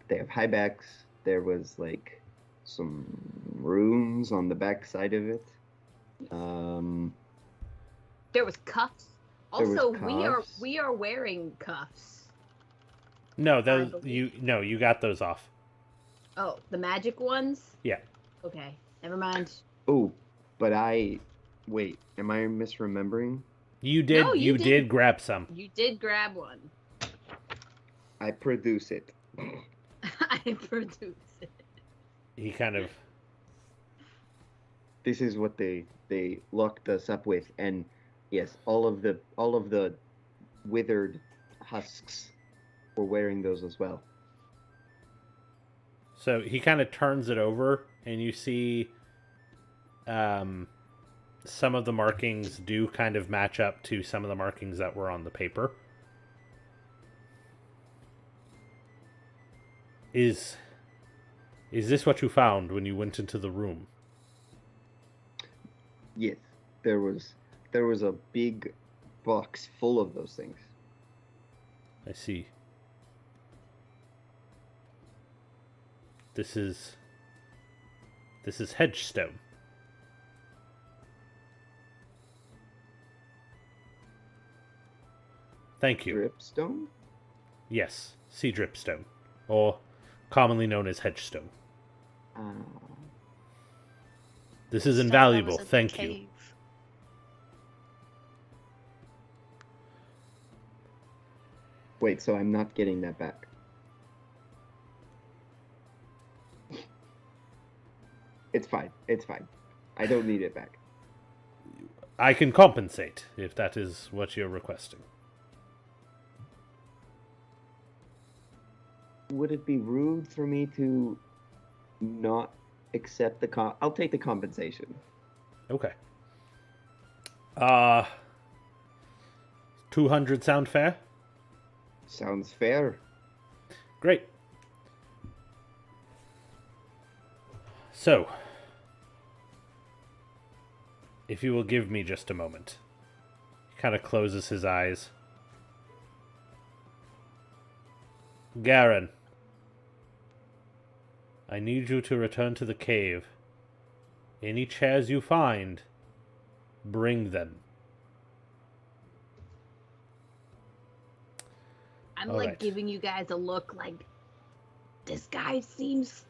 They have high backs. There was like some rooms on the back side of it. There was cuffs. There was Also, cuffs. we are wearing cuffs. No, those believe- you got those off. Oh, the magic ones? Yeah. Okay, never mind. Oh, but wait. Am I misremembering? You did. No, you you did didn't. grab some. You did grab one. I produce it. I produce it. He kind of. This is what they locked us up with, and yes, all of the withered husks were wearing those as well. So he kind of turns it over, and you see some of the markings do kind of match up to some of the markings that were on the paper. Is this what you found when you went into the room? Yes, there was a big box full of those things. I see. This is hedgestone. Thank you. Dripstone? Yes, sea dripstone, or commonly known as hedgestone. This is Stuff that invaluable. was in the Thank you. cave. Wait, so I'm not getting that back. It's fine. It's fine. I don't need it back. I can compensate if that is what you're requesting. Would it be rude for me to not accept the I'll take the compensation. Okay. 200 sound fair? Sounds fair. Great. So, if you will give me just a moment. He kind of closes his eyes. Garen, I need you to return to the cave. Any chairs you find, bring them. I'm All like right. giving you guys a look like this guy seems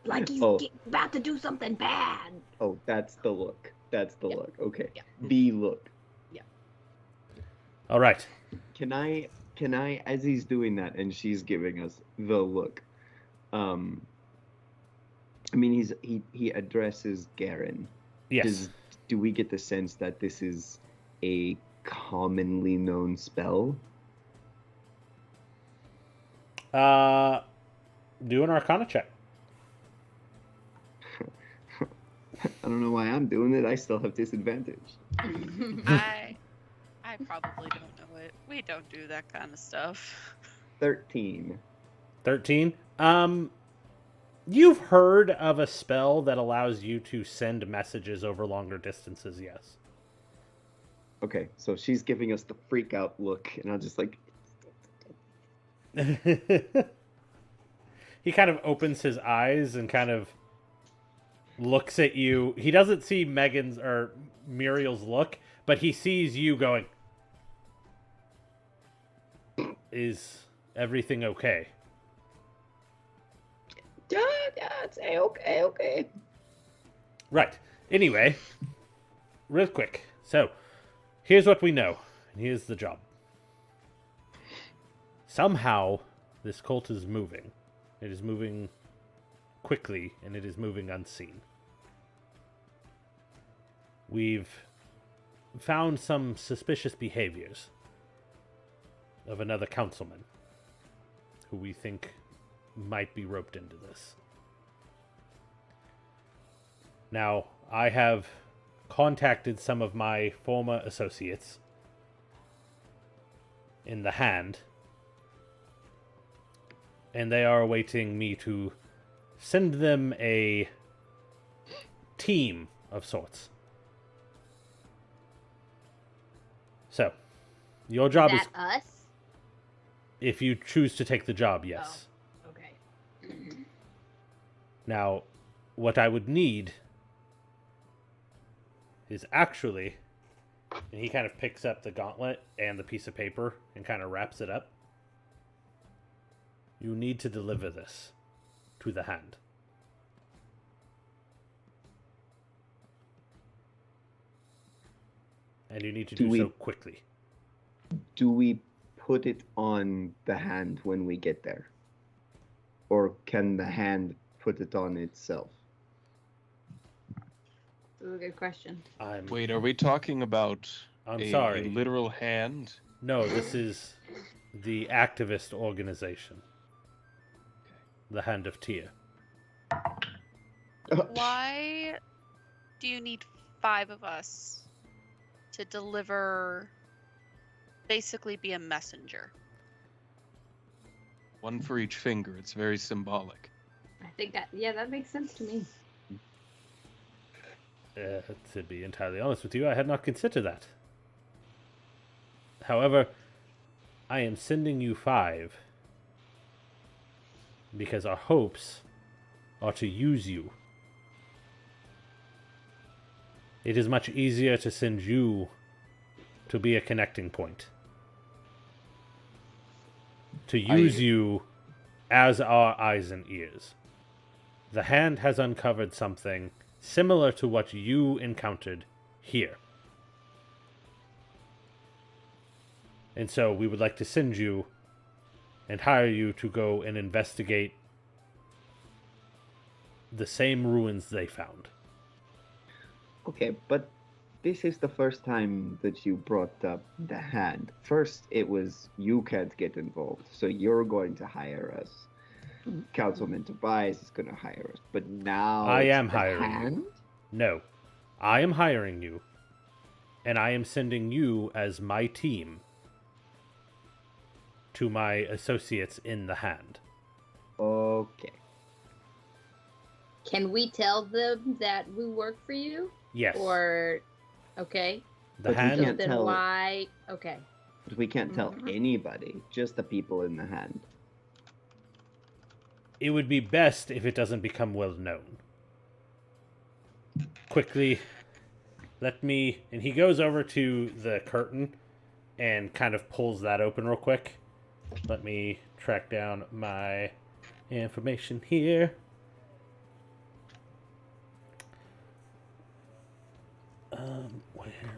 like he's Oh. about to do something bad. Oh, that's the look. That's the Yeah. look. Okay. Yeah. The look. All right. Can I, as he's doing that and she's giving us the look, I mean, he addresses Garen. Yes. Do we get the sense that this is a commonly known spell? Do an Arcana check. I don't know why I'm doing it. I still have disadvantage. I probably don't know it. We don't do that kind of stuff. 13. 13. You've heard of a spell that allows you to send messages over longer distances, yes. Okay, so she's giving us the freak out look, and I'm just like, He kind of opens his eyes and kind of looks at you. He doesn't see Megan's or Muriel's look, but he sees you going, is everything okay? yeah, it's okay. Right. Anyway, real quick. So, here's what we know, and here's the job. Somehow, this cult is moving. It is moving quickly, and it is moving unseen. We've found some suspicious behaviors of another councilman. who we think might be roped into this. Now, I have contacted some of my former associates in the Hand, and they are awaiting me to send them a team of sorts. So, your job Is is, that us? if you choose to take the job, yes. Oh, okay. Now, what I would need is actually, and he kind of picks up the gauntlet and the piece of paper and kind of wraps it up. You need to deliver this to the Hand. And you need to do so quickly. Do we put it on the Hand when we get there? Or can the Hand put it on itself? That's a good question. Wait, are we talking about I'm a sorry. literal hand? No, this is the activist organization. The Hand of Tyr. Why do you need 5 of us to deliver, basically be a messenger? One for each finger. It's very symbolic. I think that makes sense to me. To be entirely honest with you, I had not considered that. However, I am sending you 5 because our hopes are to use you. It is much easier to send you to be a connecting point. To use you as our eyes and ears. The Hand has uncovered something similar to what you encountered here. And so we would like to send you and hire you to go and investigate the same ruins they found. Okay, but this is the first time that you brought up the Hand. First, it was you can't get involved, so you're going to hire us. Councilman Tobias is going to hire us, but now I it's am the hiring Hand? you. No, I am hiring you, and I am sending you as my team to my associates in the Hand. Okay. Can we tell them that we work for you? Yes. Or, okay. The But we Hand. can't Then tell. why? Okay. But we can't tell anybody, just the people in the Hand. It would be best if it doesn't become well known. Quickly, let me... And he goes over to the curtain and kind of pulls that open real quick. Let me track down my information here. Where are you?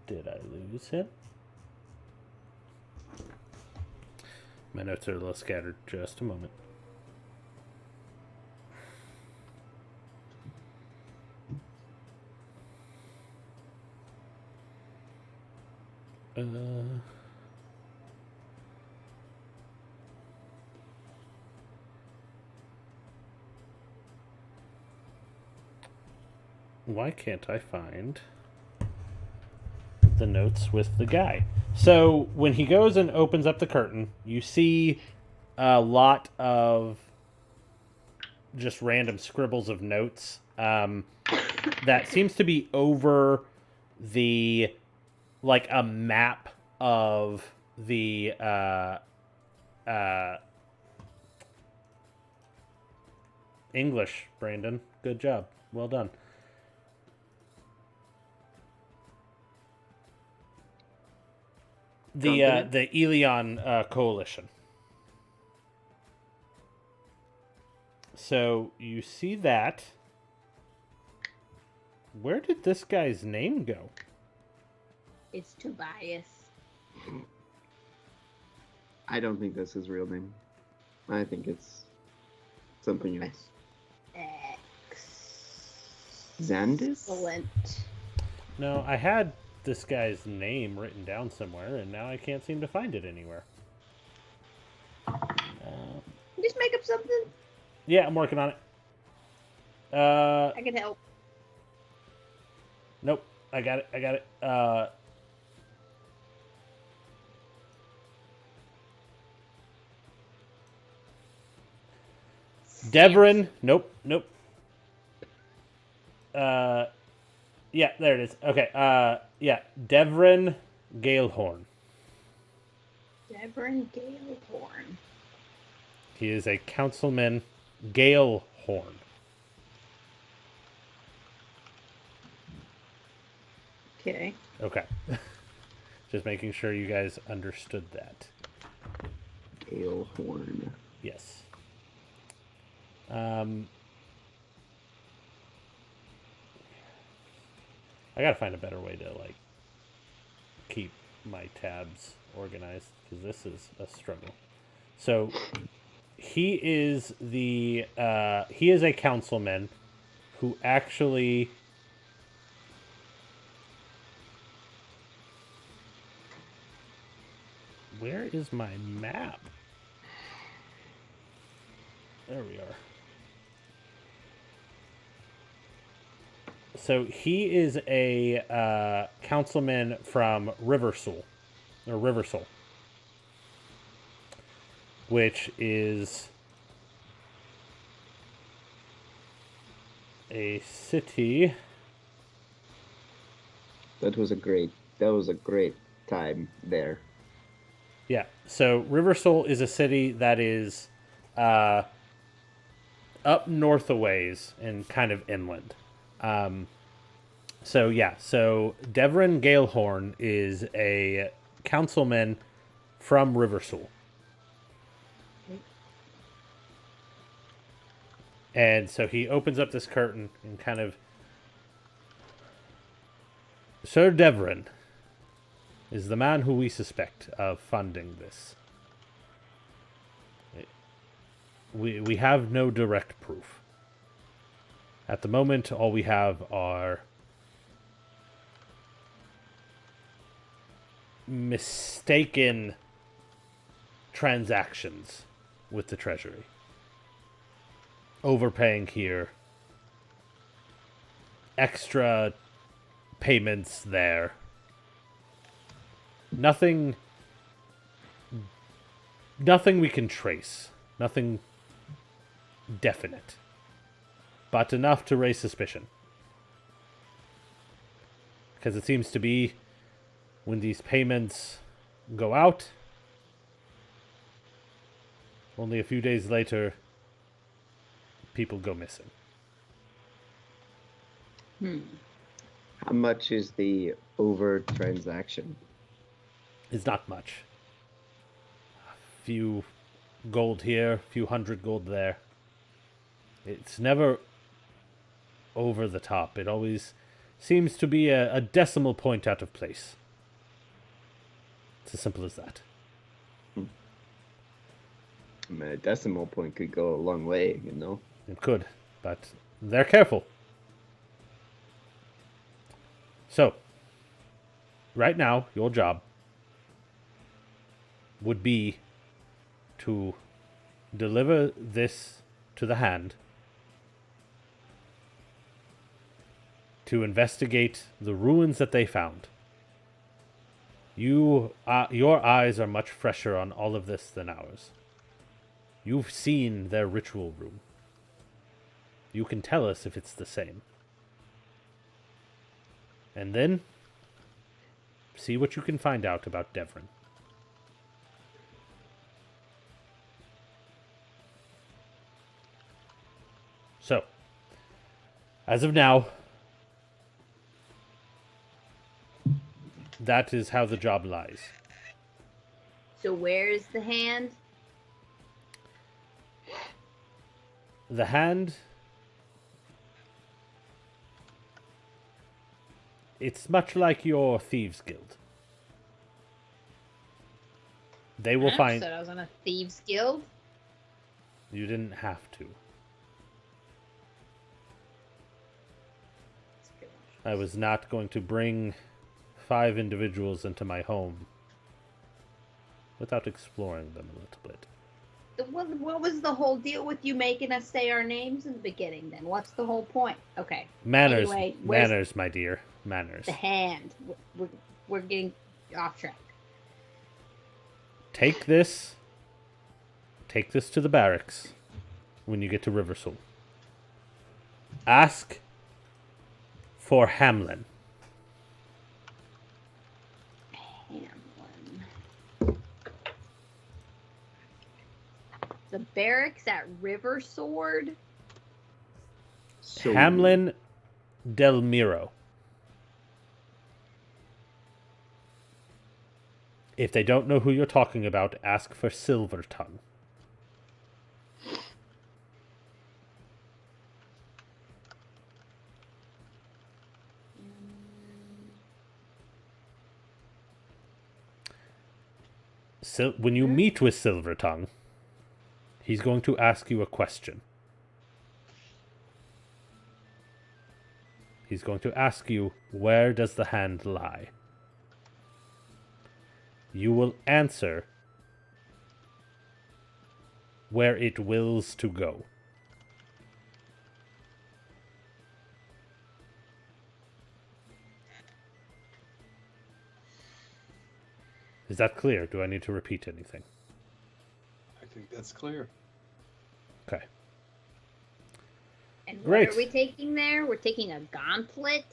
Did I lose him? My notes are a little scattered. Just a moment. Why can't I find the notes with the guy? So when he goes and opens up the curtain, you see a lot of just random scribbles of notes that seems to be over the, like, a map of the English, Brandon. Good job. Well done. The Eliyan coalition. So you see that. Where did this guy's name go? It's Tobias. I don't think that's his real name. I think it's something else. X. Xandis? Excellent. No, I had this guy's name written down somewhere, and now I can't seem to find it anywhere. Just make up something. Yeah, I'm working on it. I can help. Nope. I got it. Devrin. Nope. Yeah, there it is. Okay. Yeah, Devrin Galehorn. Devrin Galehorn. He is a councilman, Galehorn. Okay. Okay. Just making sure you guys understood that. Galehorn. Yes. I gotta find a better way to like keep my tabs organized because this is a struggle. So he is a councilman who actually where is my map? There we are. So he is a councilman from Riversoul, which is a city. That was a great time there. Yeah. So Riversoul is a city that is up north a ways and kind of inland. So Devrin Galehorn is a councilman from Riversoul. And so he opens up this curtain and kind of... Sir Devrin is the man who we suspect of funding this. We have no direct proof. At the moment, all we have are mistaken transactions with the Treasury. Overpaying here. Extra payments there. Nothing we can trace. Nothing definite. But enough to raise suspicion. Because it seems to be when these payments go out, only a few days later, people go missing. How much is the over transaction? It's not much. A few gold here, a few hundred gold there. It's never over the top. It always seems to be a decimal point out of place. It's as simple as that. I mean, a decimal point could go a long way, you know? It could, but they're careful. So, right now, your job would be to deliver this to the hand, to investigate the ruins that they found. Your eyes are much fresher on all of this than ours. You've seen their ritual room. You can tell us if it's the same. And then, see what you can find out about Devrin. So, as of now, that is how the job lies. So where's the hand? The hand... It's much like your Thieves Guild. They will find... So I was on a thieves guild? You didn't have to. I was not going to bring 5 individuals into my home without exploring them a little bit. What was the whole deal with you making us say our names in the beginning then? What's the whole point? Okay. Manners, Anyway, where's manners, my dear, manners. the hand? We're getting off track. Take this to the barracks when you get to Riversoul. Ask for Hamlin. Hamlin. The barracks at River Sword? So Hamlin Del Miro. If they don't know who you're talking about, ask for Silver Tongue. When you meet with Silver Tongue, he's going to ask you a question. He's going to ask you, where does the hand lie? You will answer where it wills to go. Is that clear? Do I need to repeat anything? I think that's clear. Okay. And Great. what are we taking there? We're taking a gauntlet?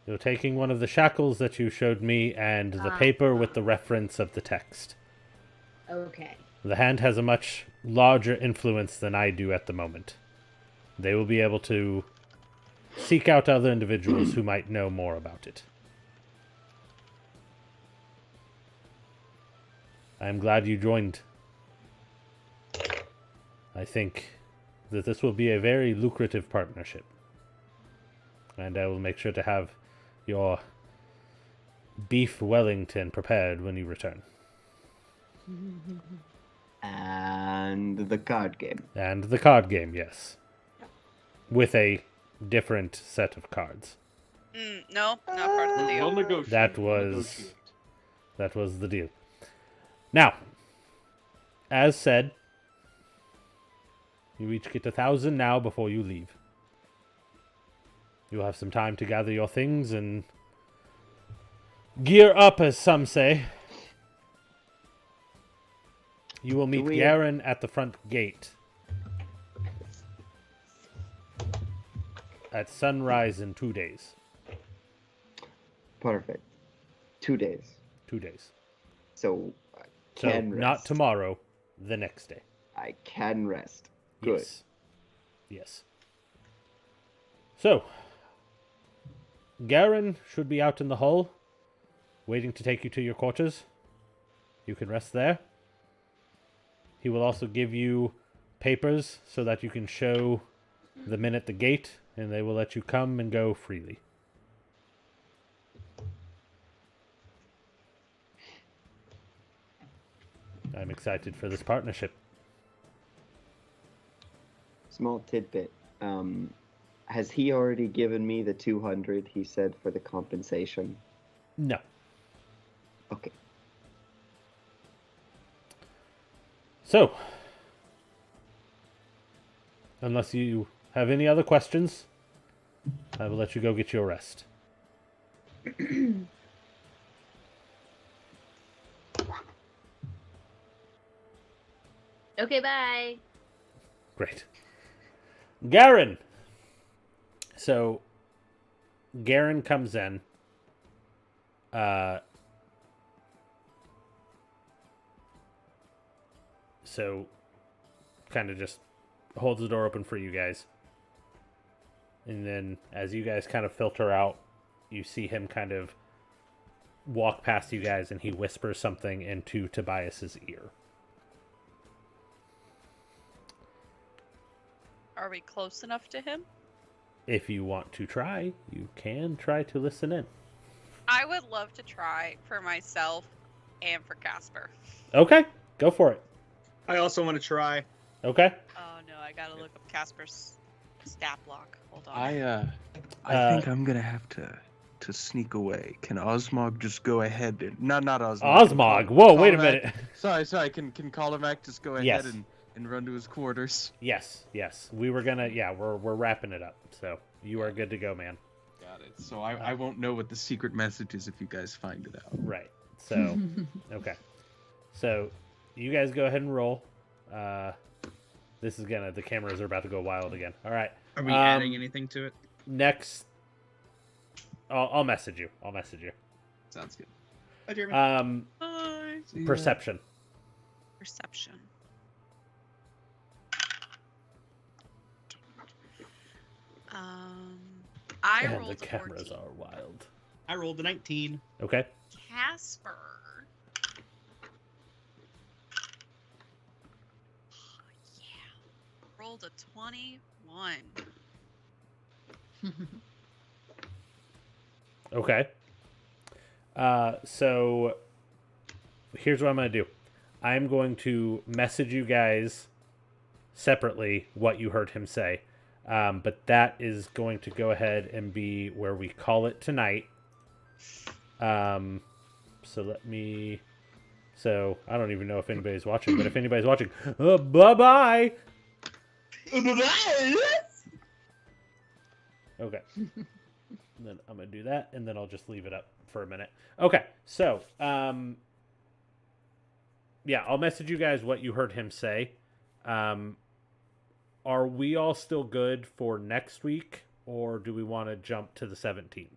You're taking one of the shackles that you showed me and the paper with the reference of the text. Okay. The hand has a much larger influence than I do at the moment. They will be able to seek out other individuals who might know more about it. I'm glad you joined. I think that this will be a very lucrative partnership. And I will make sure to have your beef Wellington prepared when you return. And the card game. And the card game, yes. With a different set of cards. No, not part of the deal. We'll negotiate. That was the deal. Now, as said, you each get 1,000 now before you leave. You'll have some time to gather your things and gear up, as some say. You will meet Garen at the front gate at sunrise in 2 days. Perfect. 2 days. 2 days. So I So can rest. not tomorrow, the next day. I can rest. Good. Yes. Yes. So, Garen should be out in the hall, waiting to take you to your quarters. You can rest there. He will also give you papers so that you can show the men at the gate, and they will let you come and go freely. I'm excited for this partnership. Small tidbit. Has he already given me the 200 he said for the compensation? No. Okay. So, unless you have any other questions, I will let you go get your rest. Okay, bye. Great. Garen! So, Garen comes in. So, kind of just holds the door open for you guys. And then, as you guys kind of filter out, you see him kind of walk past you guys, and he whispers something into Tobias's ear. Are we close enough to him? If you want to try, you can try to listen in. I would love to try for myself and for Casper. Okay, go for it. I also want to try. Okay. Oh no, I gotta look up Casper's stat block. Hold on. I think I'm gonna have to sneak away. Can Osmog just go ahead and not Osmog. Osmog. Whoa, wait a Colomac- minute. Sorry. Can Colomac just go Yes. ahead and run to his quarters? Yes. We were gonna. Yeah, we're wrapping it up. So you are good to go, man. Got it. So I won't know what the secret message is if you guys find it out. Right. So okay. So you guys go ahead and roll. This is the cameras are about to go wild again. All right. Are we adding anything to it? Next, I'll message you. Sounds good. Hi, Jeremy. Bye. See ya. Perception. Perception. I And rolled the a cameras 14. are wild. I rolled a 19. Okay. Casper. Yeah. Rolled a 21. Okay. So here's what I'm going to do. I'm going to message you guys separately what you heard him say. But that is going to go ahead and be where we call it tonight. So I don't even know if anybody's watching, but if anybody's watching, bye-bye. Okay. Then I'm going to do that, and then I'll just leave it up for a minute. Okay, so, yeah, I'll message you guys what you heard him say. Are we all still good for next week, or do we want to jump to the 17th?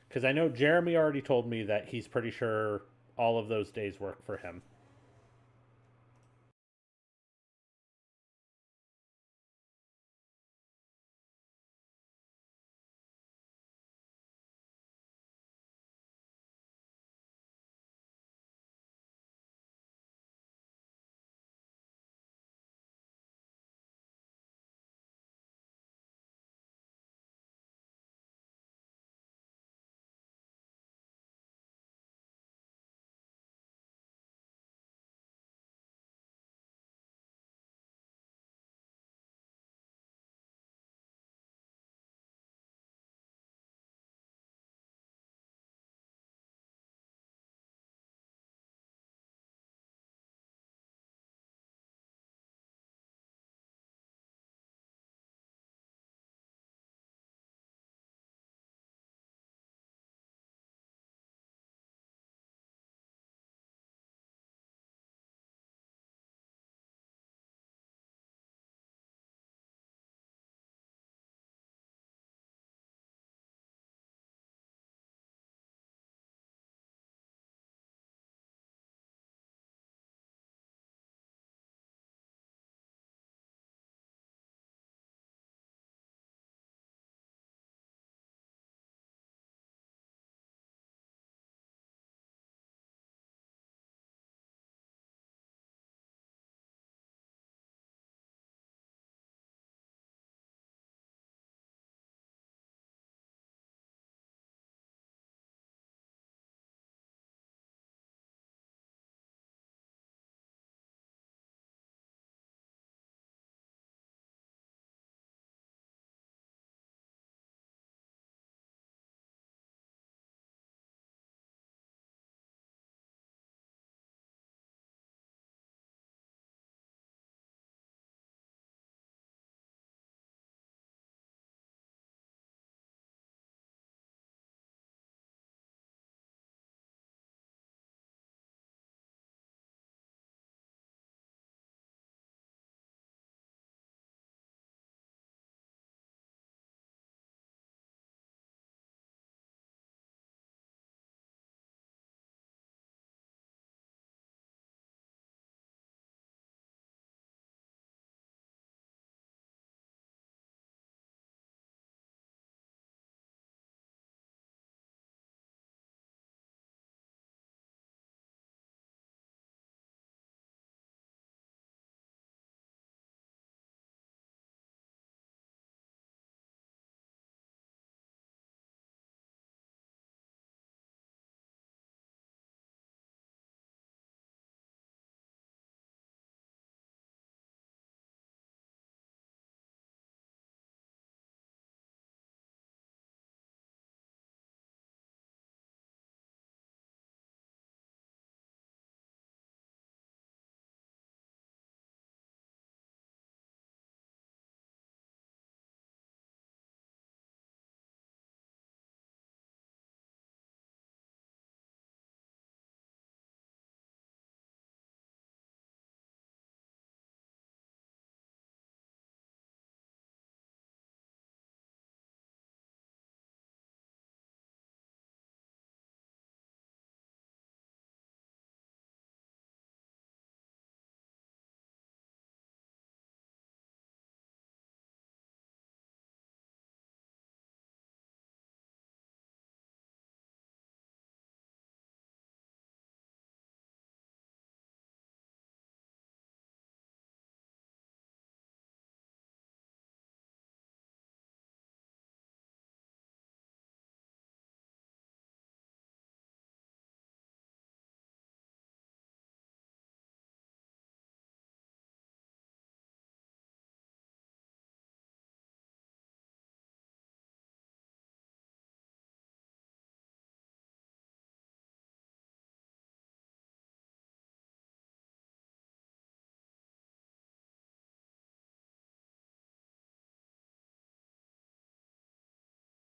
Because I know Jeremy already told me that he's pretty sure all of those days work for him.